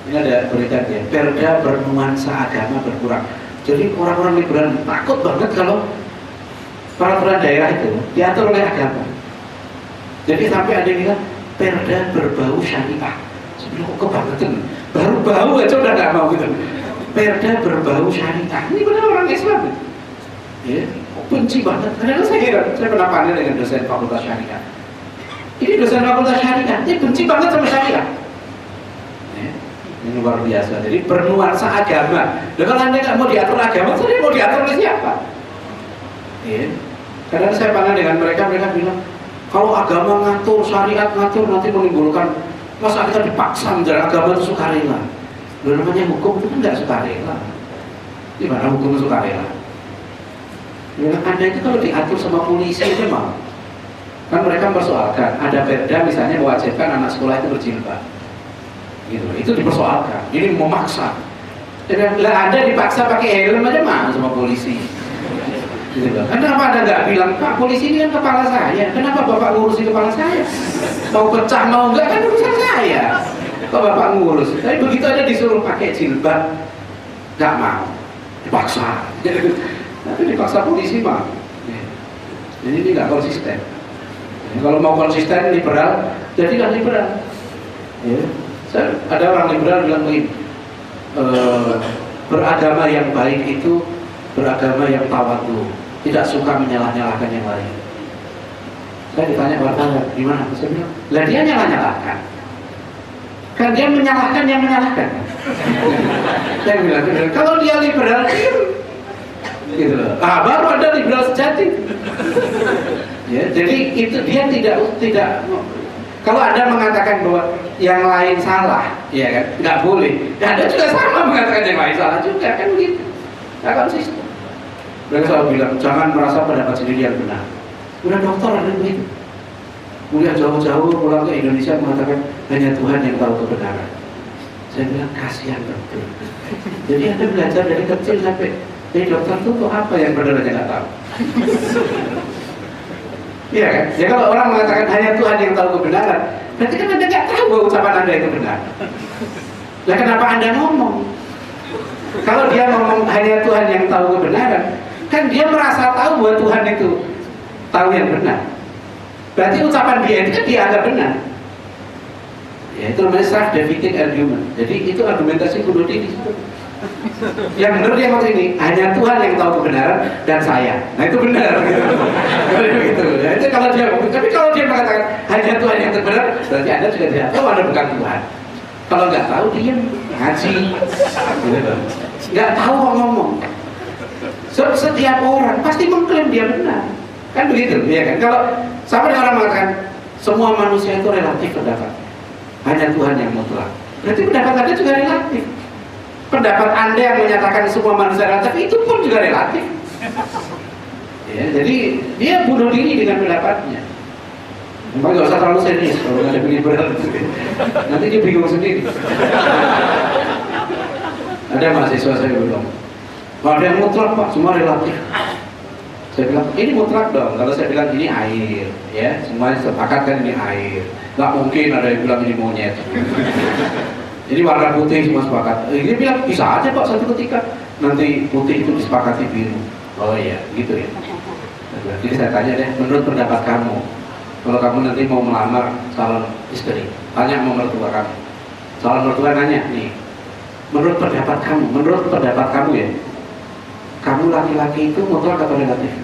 Ini ada beritanya, perda bernuansa agama berkurang. Jadi orang-orang liberal takut banget kalau peraturan daerah itu diatur oleh agama. Jadi sampai ada yang bilang perda berbau syariah. Sebelum kebangetan, baru bau aja udah nggak mau gitu. Perda berbau syariah. Ini benar orang Islam. Ya, benci banget. Karena saya pernah panel dengan dosen fakultas syariah. Ini dosen fakultas syariah, dia benci banget sama syariah. Ya, ini luar biasa. Jadi bernuansa agama. Dan kalau Anda nggak mau diatur agama, jadi mau diatur oleh siapa? Ya. Kadang saya panel dengan mereka bilang, kalau agama ngatur, syariat ngatur, nanti menimbulkan masa kita dipaksa menjalankan agama itu sukarela. Namanya hukum itu kan nggak sukarela. Gimana hukum sukarela? Ya, Anda itu kalau diatur sama polisi itu mau. Kan mereka mempersoalkan, ada perda misalnya mewajibkan anak sekolah itu berjilbab, gitu. Itu dipersoalkan. Ini memaksa. Dan Anda dipaksa pakai helm aja mau sama polisi. Gitu. Kenapa Anda nggak bilang, Pak polisi ini kan kepala saya, kenapa Bapak ngurusi kepala saya? Mau pecah mau enggak kan urusan saya. Kok Bapak ngurus? Tapi begitu aja disuruh pakai jilbab, nggak mau, dipaksa. Tapi dipaksa polisi mah. Jadi ini nggak konsisten. Kalau mau konsisten liberal, jadilah liberal. Ya. Ada orang liberal bilang begini, beragama yang baik itu beragama yang tawadu, tidak suka menyalah-nyalahkan yang lain. Saya ditanya wartawan, gimana? Saya bilang, lah dia nyalah-nyalahkan. Kan dia menyalahkan yang menyalahkan. Saya bilang, kalau dia liberal, gitu loh. Baru ada liberal sejati. Ya, jadi itu dia tidak. Kalau Anda mengatakan bahwa yang lain salah, ya kan, nggak boleh. Dan Anda juga sama mengatakan yang lain salah juga, kan begitu. Nggak konsisten. Mereka selalu bilang, jangan merasa pendapat sendiri yang benar. Udah dokter ada begitu. Kuliah jauh-jauh pulang ke Indonesia mengatakan hanya Tuhan yang tahu kebenaran. Saya bilang kasihan betul. Jadi Anda belajar dari kecil sampai jadi dokter itu untuk apa yang benar aja nggak tahu. Iya kan? Ya kalau orang mengatakan hanya Tuhan yang tahu kebenaran, berarti kan Anda nggak tahu bahwa ucapan Anda itu benar. Lah kenapa Anda ngomong? Kalau dia ngomong hanya Tuhan yang tahu kebenaran, kan dia merasa tahu bahwa Tuhan itu tahu yang benar. Berarti ucapan dia itu kan dia agak benar. Ya itu namanya self-defeating argument. Jadi itu argumentasi kuno di situ. Yang benar dia maksud ini hanya Tuhan yang tahu kebenaran dan saya. Nah itu benar. Gitu. Nah, itu kalau dia, tapi kalau dia mengatakan hanya Tuhan yang benar, berarti Anda juga tidak tahu Anda bukan Tuhan. Kalau nggak tahu dia ngaji, nggak tahu ngomong. Setiap orang pasti mengklaim dia benar, kan begitu, ya kan? Kalau sama dengan orang mengatakan semua manusia itu relatif pendapat, hanya Tuhan yang mutlak. Berarti pendapat Anda juga relatif. Pendapat Anda yang menyatakan semua manusia relatif itu pun juga relatif. Ya, jadi dia bunuh diri dengan pendapatnya. Memang nggak usah terlalu serius kalau ada liberal. Nanti dia bingung sendiri. Ada mahasiswa saya bilang, ada yang mutlak Pak, semua relatif. Saya bilang, ini mutlak dong. Kalau saya bilang ini air, ya semuanya sepakat kan ini air. Nggak mungkin ada yang bilang ini monyet. Jadi warna putih semua sepakat. Dia bilang bisa aja Pak satu ketika nanti putih itu disepakati biru. Oh iya, gitu ya. Jadi saya tanya deh, menurut pendapat kamu, kalau kamu nanti mau melamar calon istri, tanya sama mertua kamu. Calon mertua nanya nih, menurut pendapat kamu ya, kamu laki-laki itu mutlak atau relatif?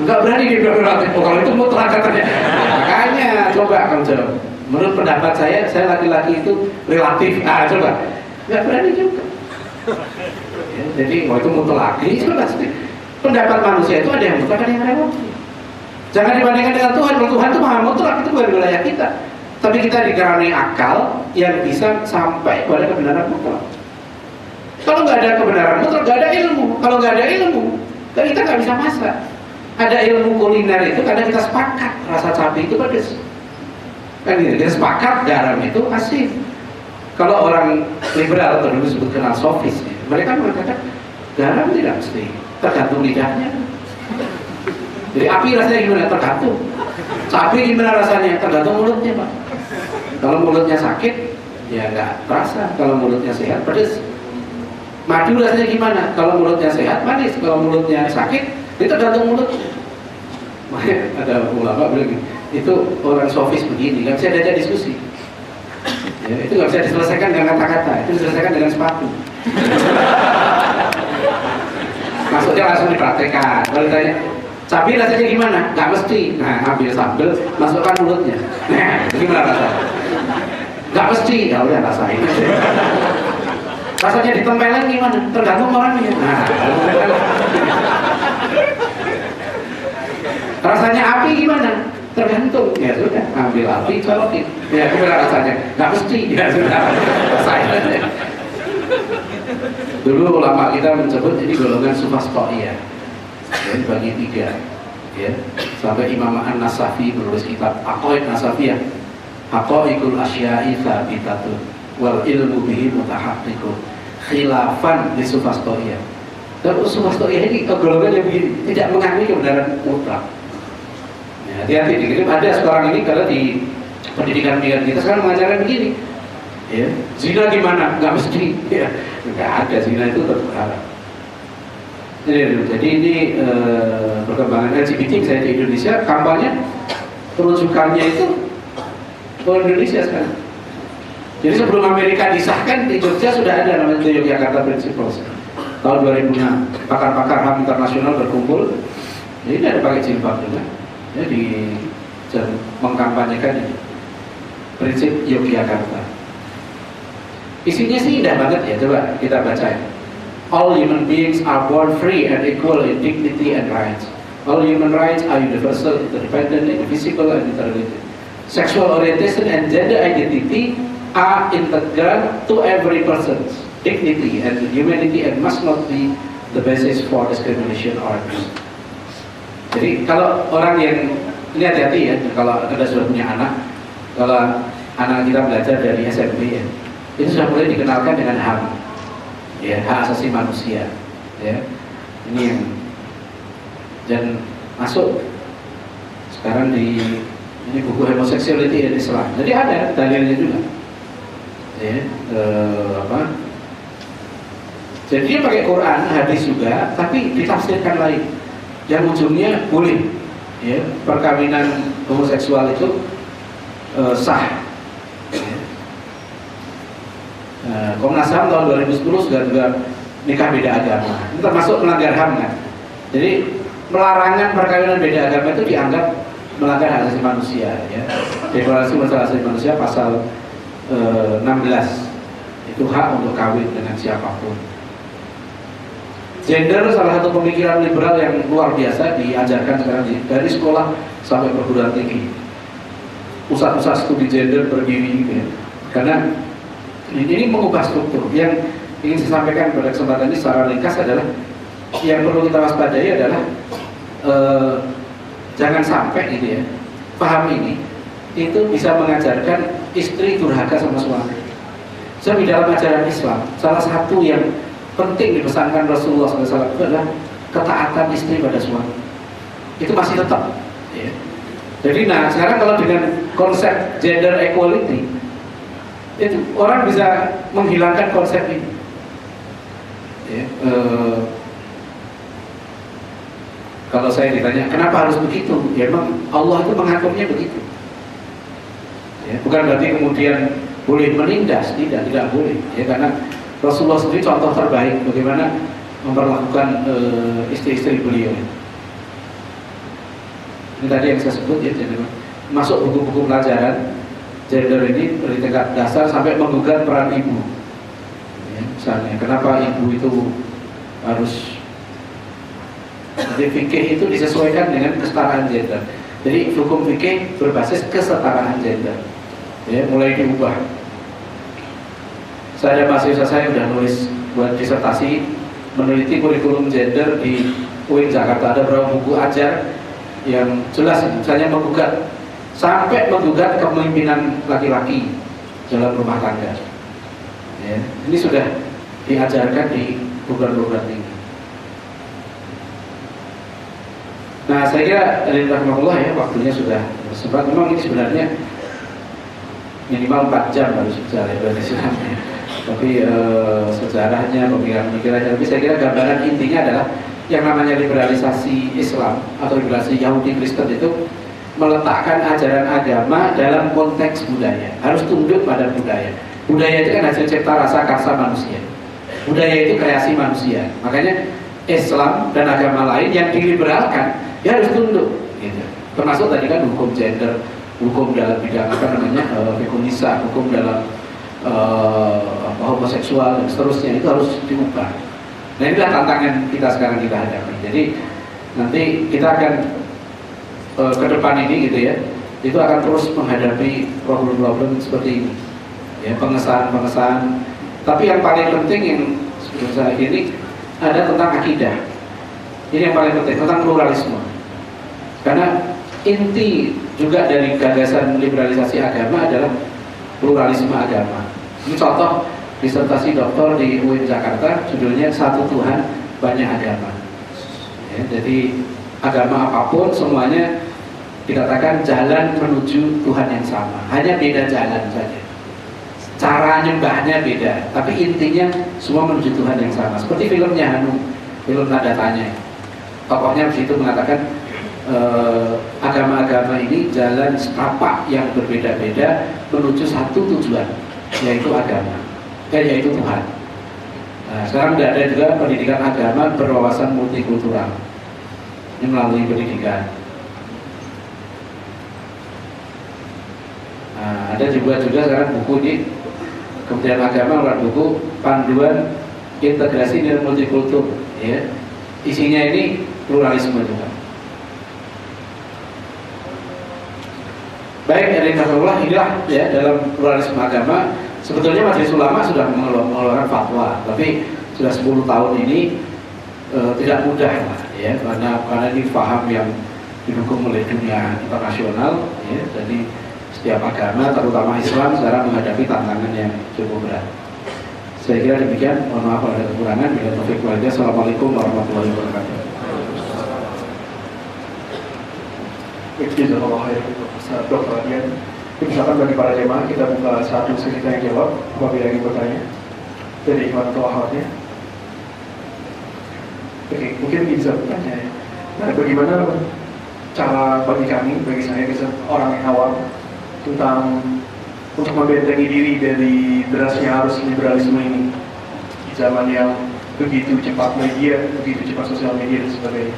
Enggak berani dia bilang relatif, kalau itu mutlak katanya. Makanya coba kamu jawab. Menurut pendapat saya laki-laki itu relatif. Coba. Enggak berani juga. Ya, jadi itu mutlak. Ini sudah pasti. Pendapat manusia itu ada yang mutlak, ada yang relatif. Jangan dibandingkan dengan Tuhan. Kalau Tuhan itu maha mutlak, itu bukan wilayah kita. Tapi kita dikaruniai akal yang bisa sampai pada kebenaran mutlak. Kalau nggak ada kebenaran mutlak, nggak ada ilmu. Kalau nggak ada ilmu, kita nggak bisa masak. Ada ilmu kuliner itu karena kita sepakat rasa cabai itu pedas. Kan gitu, kita sepakat garam itu asin. Kalau orang liberal atau dulu sebut kenal sofis, mereka mengatakan garam tidak mesti, tergantung lidahnya. Jadi api rasanya gimana? Tergantung. Cabai gimana rasanya? Tergantung mulutnya Pak. Kalau mulutnya sakit, ya nggak terasa. Kalau mulutnya sehat, pedas. Madu rasanya gimana? Kalau mulutnya sehat, manis. Kalau mulutnya sakit, itu tergantung mulut. Makanya ada ulama bilang itu orang sofis begini, nggak bisa diajak diskusi. Ya, itu nggak bisa diselesaikan dengan kata-kata, itu diselesaikan dengan sepatu. Maksudnya langsung dipraktekkan. Kalau ditanya, cabai rasanya gimana? Nggak mesti. Nah, ambil sambal, masukkan mulutnya. Nah, gimana rasanya? Nggak mesti. Ya udah rasain. Rasanya ditempelin gimana? Tergantung orangnya. Nah, rasanya api gimana? Tergantung. Ya sudah, ambil api, colokin. Ya gimana rasanya? Nggak mesti. Ya sudah, rasain. Dulu ulama kita menyebut ini golongan sufastoiyah. Ya, dibagi 3. Ya, sampai Imam An-Nasafi menulis kitab Aqaid Nasafiyah. Haqaiqul asya'i tsabitatun wal ilmu bihi mutahaqqiqun khilafan li sufastoiyah. Dan sufastoiyah ini golongan yang begini, tidak mengakui kebenaran mutlak. Ya, hati-hati dikit ada sekarang ini kalau di pendidikan kita sekarang mengajarkan begini. Ya, zina gimana? Nggak mesti. Ya, nggak ada, zina itu terlarang. Jadi ini perkembangan LGBT saya di Indonesia, kampanye perujukannya itu Orang Indonesia sekarang. Jadi sebelum Amerika disahkan di Jogja sudah ada namanya Yogyakarta Principles. Tahun 2006 pakar-pakar HAM internasional berkumpul. Ini ada pakai jilbab juga. Ya, mengkampanyekan ini. Prinsip Yogyakarta. Isinya sih indah banget ya, coba kita baca ya. All human beings are born free and equal in dignity and rights. All human rights are universal, interdependent, indivisible, and interrelated. Sexual orientation and gender identity are integral to every person's dignity and humanity and must not be the basis for discrimination or abuse. Jadi kalau orang yang, ini hati-hati ya, kalau Anda sudah punya anak, kalau anak kita belajar dari SMP ya, itu sudah mulai dikenalkan dengan HAM, ya, hak asasi manusia, ya, ini yang dan masuk sekarang di ini buku Homosexuality in Islam. Jadi ada dalilnya juga, ya, jadi dia pakai Quran, hadis juga, tapi ditafsirkan lain. Yang ujungnya boleh, ya, perkawinan homoseksual itu sah. Komnas HAM tahun 2010 juga nikah beda agama. Ini termasuk melanggar HAM kan. Jadi melarangan perkawinan beda agama itu dianggap melanggar hak asasi manusia. Ya. Deklarasi Hak Asasi Manusia pasal 16 itu hak untuk kawin dengan siapapun. Gender salah satu pemikiran liberal yang luar biasa diajarkan sekarang dari sekolah sampai perguruan tinggi. Pusat-pusat studi gender berdiri, ya. Karena ini mengubah struktur. Yang ingin saya sampaikan pada kesempatan ini secara ringkas adalah yang perlu kita waspadai adalah jangan sampai gitu ya, paham ini itu bisa mengajarkan istri durhaka sama suami. Sebab di dalam ajaran Islam salah satu yang penting dipesankan Rasulullah SAW itu adalah ketaatan istri pada suami. Itu masih tetap, ya. Jadi nah sekarang kalau dengan konsep gender equality itu orang bisa menghilangkan konsep ini, ya. Kalau saya ditanya kenapa harus begitu, ya memang Allah itu mengaturnya begitu, ya. Bukan berarti kemudian boleh menindas, tidak boleh, ya, karena Rasulullah sendiri contoh terbaik bagaimana memperlakukan istri-istri beliau. Ini tadi yang saya sebut ya, jadi masuk buku-buku pelajaran gender ini dari tingkat dasar sampai menggugat peran ibu. Ya, misalnya, kenapa ibu itu harus, jadi fikih itu disesuaikan dengan kesetaraan gender. Jadi hukum fikih berbasis kesetaraan gender, ya, mulai diubah. Saya ada mahasiswa saya sudah nulis buat disertasi meneliti kurikulum gender di UIN Jakarta. Ada beberapa buku ajar yang jelas, misalnya menggugat sampai menggugat kepemimpinan laki-laki dalam rumah tangga. Ya, ini sudah diajarkan di program-program tinggi. Nah, saya kira rahimahullah ya, waktunya sudah sempat. Memang ini sebenarnya minimal 4 jam harus bicara ya, tapi sejarahnya, pemikiran-pemikirannya. Tapi saya kira gambaran intinya adalah yang namanya liberalisasi Islam atau liberalisasi Yahudi Kristen itu meletakkan ajaran agama dalam konteks budaya, harus tunduk pada budaya. Budaya itu kan hasil cipta rasa karsa manusia. Budaya itu kreasi manusia. Makanya Islam dan agama lain yang diliberalkan ya harus tunduk, gitu. Termasuk tadi kan hukum gender, hukum dalam bidang feminisme, hukum dalam homoseksual dan seterusnya itu harus diubah. Nah inilah tantangan kita sekarang kita hadapi. Jadi nanti kita akan ke depan ini gitu ya, itu akan terus menghadapi problem-problem seperti ini, ya, pengesahan. Tapi yang paling penting yang sebelum saya ini ada tentang akidah. Ini yang paling penting, tentang pluralisme. Karena inti juga dari gagasan liberalisasi agama adalah pluralisme agama. Ini contoh disertasi doktor di UIN Jakarta, judulnya Satu Tuhan Banyak Agama. Ya, jadi agama apapun semuanya dikatakan jalan menuju Tuhan yang sama, hanya beda jalan saja. Cara nyembahnya beda, tapi intinya semua menuju Tuhan yang sama. Seperti filmnya Hanum, film Tanda Tanya. Tokohnya di situ mengatakan agama-agama ini jalan setapak yang berbeda-beda menuju satu tujuan, yaitu agama, yaitu Tuhan. Nah, sekarang tidak ada juga pendidikan agama berwawasan multikultural ini melalui pendidikan. Nah, ada juga sekarang buku ini Kementerian Agama mengeluarkan buku panduan integrasi dan multikultur, ya. Isinya ini pluralisme juga. Baik, dari Rasulullah inilah ya dalam pluralisme agama. Sebetulnya Majelis Ulama sudah mengeluarkan fatwa, tapi sudah 10 tahun ini tidak mudah ya, karena ini paham yang didukung oleh dunia internasional ya. Jadi setiap agama, terutama Islam, sekarang menghadapi tantangan yang cukup berat. Saya kira demikian. Mohon maaf kalau ada kekurangan. Bila taufik wal hidayah. Assalamualaikum warahmatullahi wabarakatuh. Jazakallahu khairan Dr. Adian. Misalkan bagi para jemaah kita buka satu sesi tanya jawab apabila ingin bertanya dari ikhwan atau akhwatnya. Oke, mungkin bisa bertanya. Nah, bagaimana cara bagi kami, bagi saya orang yang awam tentang untuk membentengi diri dari derasnya arus liberalisme ini di zaman yang begitu cepat media, begitu cepat sosial media dan sebagainya.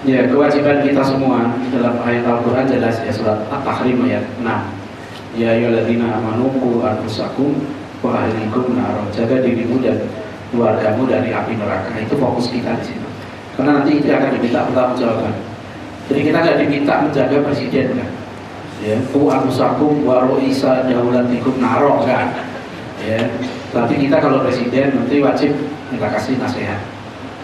Ya, kewajiban kita semua dalam ayat Al-Quran jelas ya, surat At-Tahrim ayat 6. Ya ayyuhalladzina amanu qu anfusakum wa ahlikum nar. Jaga dirimu dan keluargamu dari api neraka. Itu fokus kita di sini. Karena nanti itu akan diminta pertanggungjawaban. Jadi kita nggak diminta menjaga presiden kan? Ya, qu anfusakum wa ru'isa daulatikum nar kan? Ya, tapi kita kalau presiden nanti wajib kita kasih nasihat.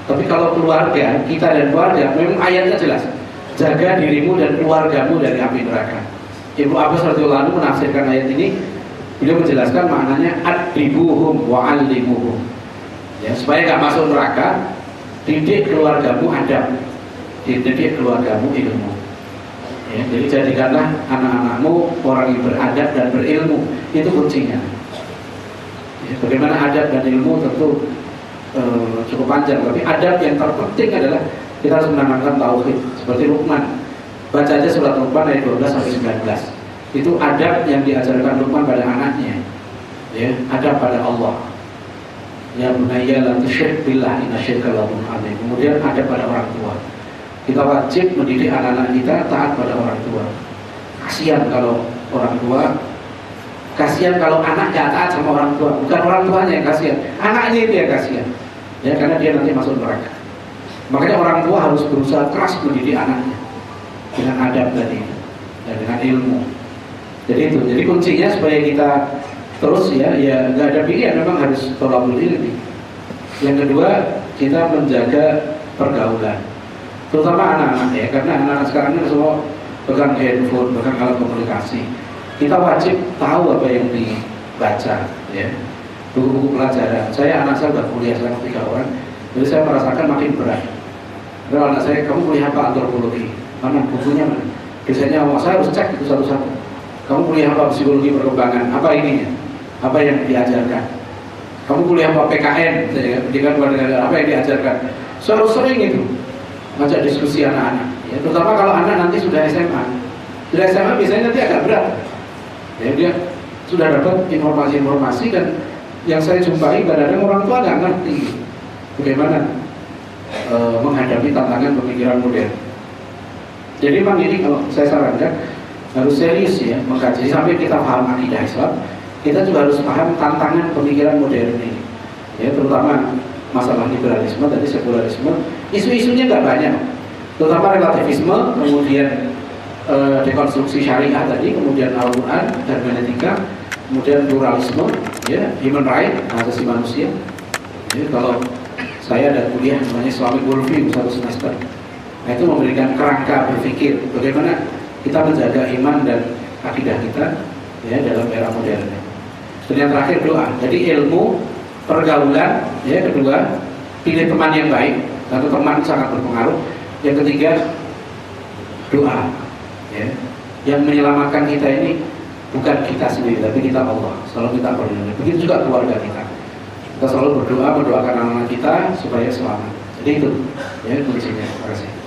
Tapi kalau keluarga, kita dan keluarga, memang ayatnya jelas. Jaga dirimu dan keluargamu dari api neraka. Ibnu Abbas radhiyallahu anhu menafsirkan ayat ini, beliau menjelaskan maknanya adribuhum wa allimuhum. Ya, supaya nggak masuk neraka, didik keluargamu adab, didik keluargamu ilmu. Ya, jadi jadikanlah anak-anakmu orang yang beradab dan berilmu. Itu kuncinya. Ya, bagaimana adab dan ilmu tentu cukup panjang, tapi adab yang terpenting adalah kita harus menanamkan tauhid seperti Luqman. Baca aja surat Luqman ayat 12 sampai 19. Itu adab yang diajarkan Luqman pada anaknya. Ya, adab pada Allah. Ya bunayya la tusyrik billah inna syirka la dzulmun adzim. Kemudian adab pada orang tua. Kita wajib mendidik anak-anak kita taat pada orang tua. Kasihan kalau orang tua, kasihan kalau anak gak taat sama orang tua. Bukan orang tuanya yang kasihan, anaknya itu yang kasihan. Ya, karena dia nanti masuk neraka. Makanya orang tua harus berusaha keras mendidik anaknya dengan adab tadi dan dengan ilmu. Jadi kuncinya supaya kita terus ya nggak ada pilihan, memang harus tolabul ilmi. Yang kedua, kita menjaga pergaulan, terutama anak-anak ya, karena anak-anak sekarang ini semua pegang handphone, pegang alat komunikasi. Kita wajib tahu apa yang dibaca ya. Buku-buku pelajaran. Anak saya sudah kuliah sekarang 3 orang, jadi saya merasakan makin berat. Kalau anak saya, kamu kuliah apa? Antropologi. Mana bukunya mana? Biasanya saya harus cek itu satu-satu. Kamu kuliah apa? Psikologi perkembangan. Apa ininya? Apa yang diajarkan? Kamu kuliah apa? PKN, pendidikan luar negara. Apa yang diajarkan? Sering itu ngajak diskusi anak-anak. Ya, terutama kalau anak nanti sudah SMA. Sudah SMA biasanya nanti agak berat. Ya, dia sudah dapat informasi-informasi dan yang saya jumpai kadang-kadang orang tua nggak ngerti bagaimana menghadapi tantangan pemikiran modern. Jadi memang ini kalau saya sarankan harus serius ya mengkaji sampai kita paham akidah Islam, kita juga harus paham tantangan pemikiran modern ini. Ya, terutama masalah liberalisme, tadi sekularisme, isu-isunya nggak banyak, terutama relativisme, kemudian dekonstruksi syariah tadi, kemudian Al-Quran dan hermeneutika, kemudian pluralisme, ya, human right, hak asasi manusia. Jadi kalau saya ada kuliah namanya Islamic Worldview 1 semester, nah itu memberikan kerangka berpikir bagaimana kita menjaga iman dan akidah kita ya dalam era modern. Dan yang terakhir doa. Jadi ilmu, pergaulan, ya kedua, pilih teman yang baik, karena teman sangat berpengaruh. Yang ketiga, doa. Ya, yang menyelamatkan kita ini bukan kita sendiri, tapi kita Allah. Selalu kita berdoa. Begitu juga keluarga kita. Kita selalu berdoa, mendoakan anak-anak kita supaya selamat. Jadi itu ya kuncinya. Terima kasih.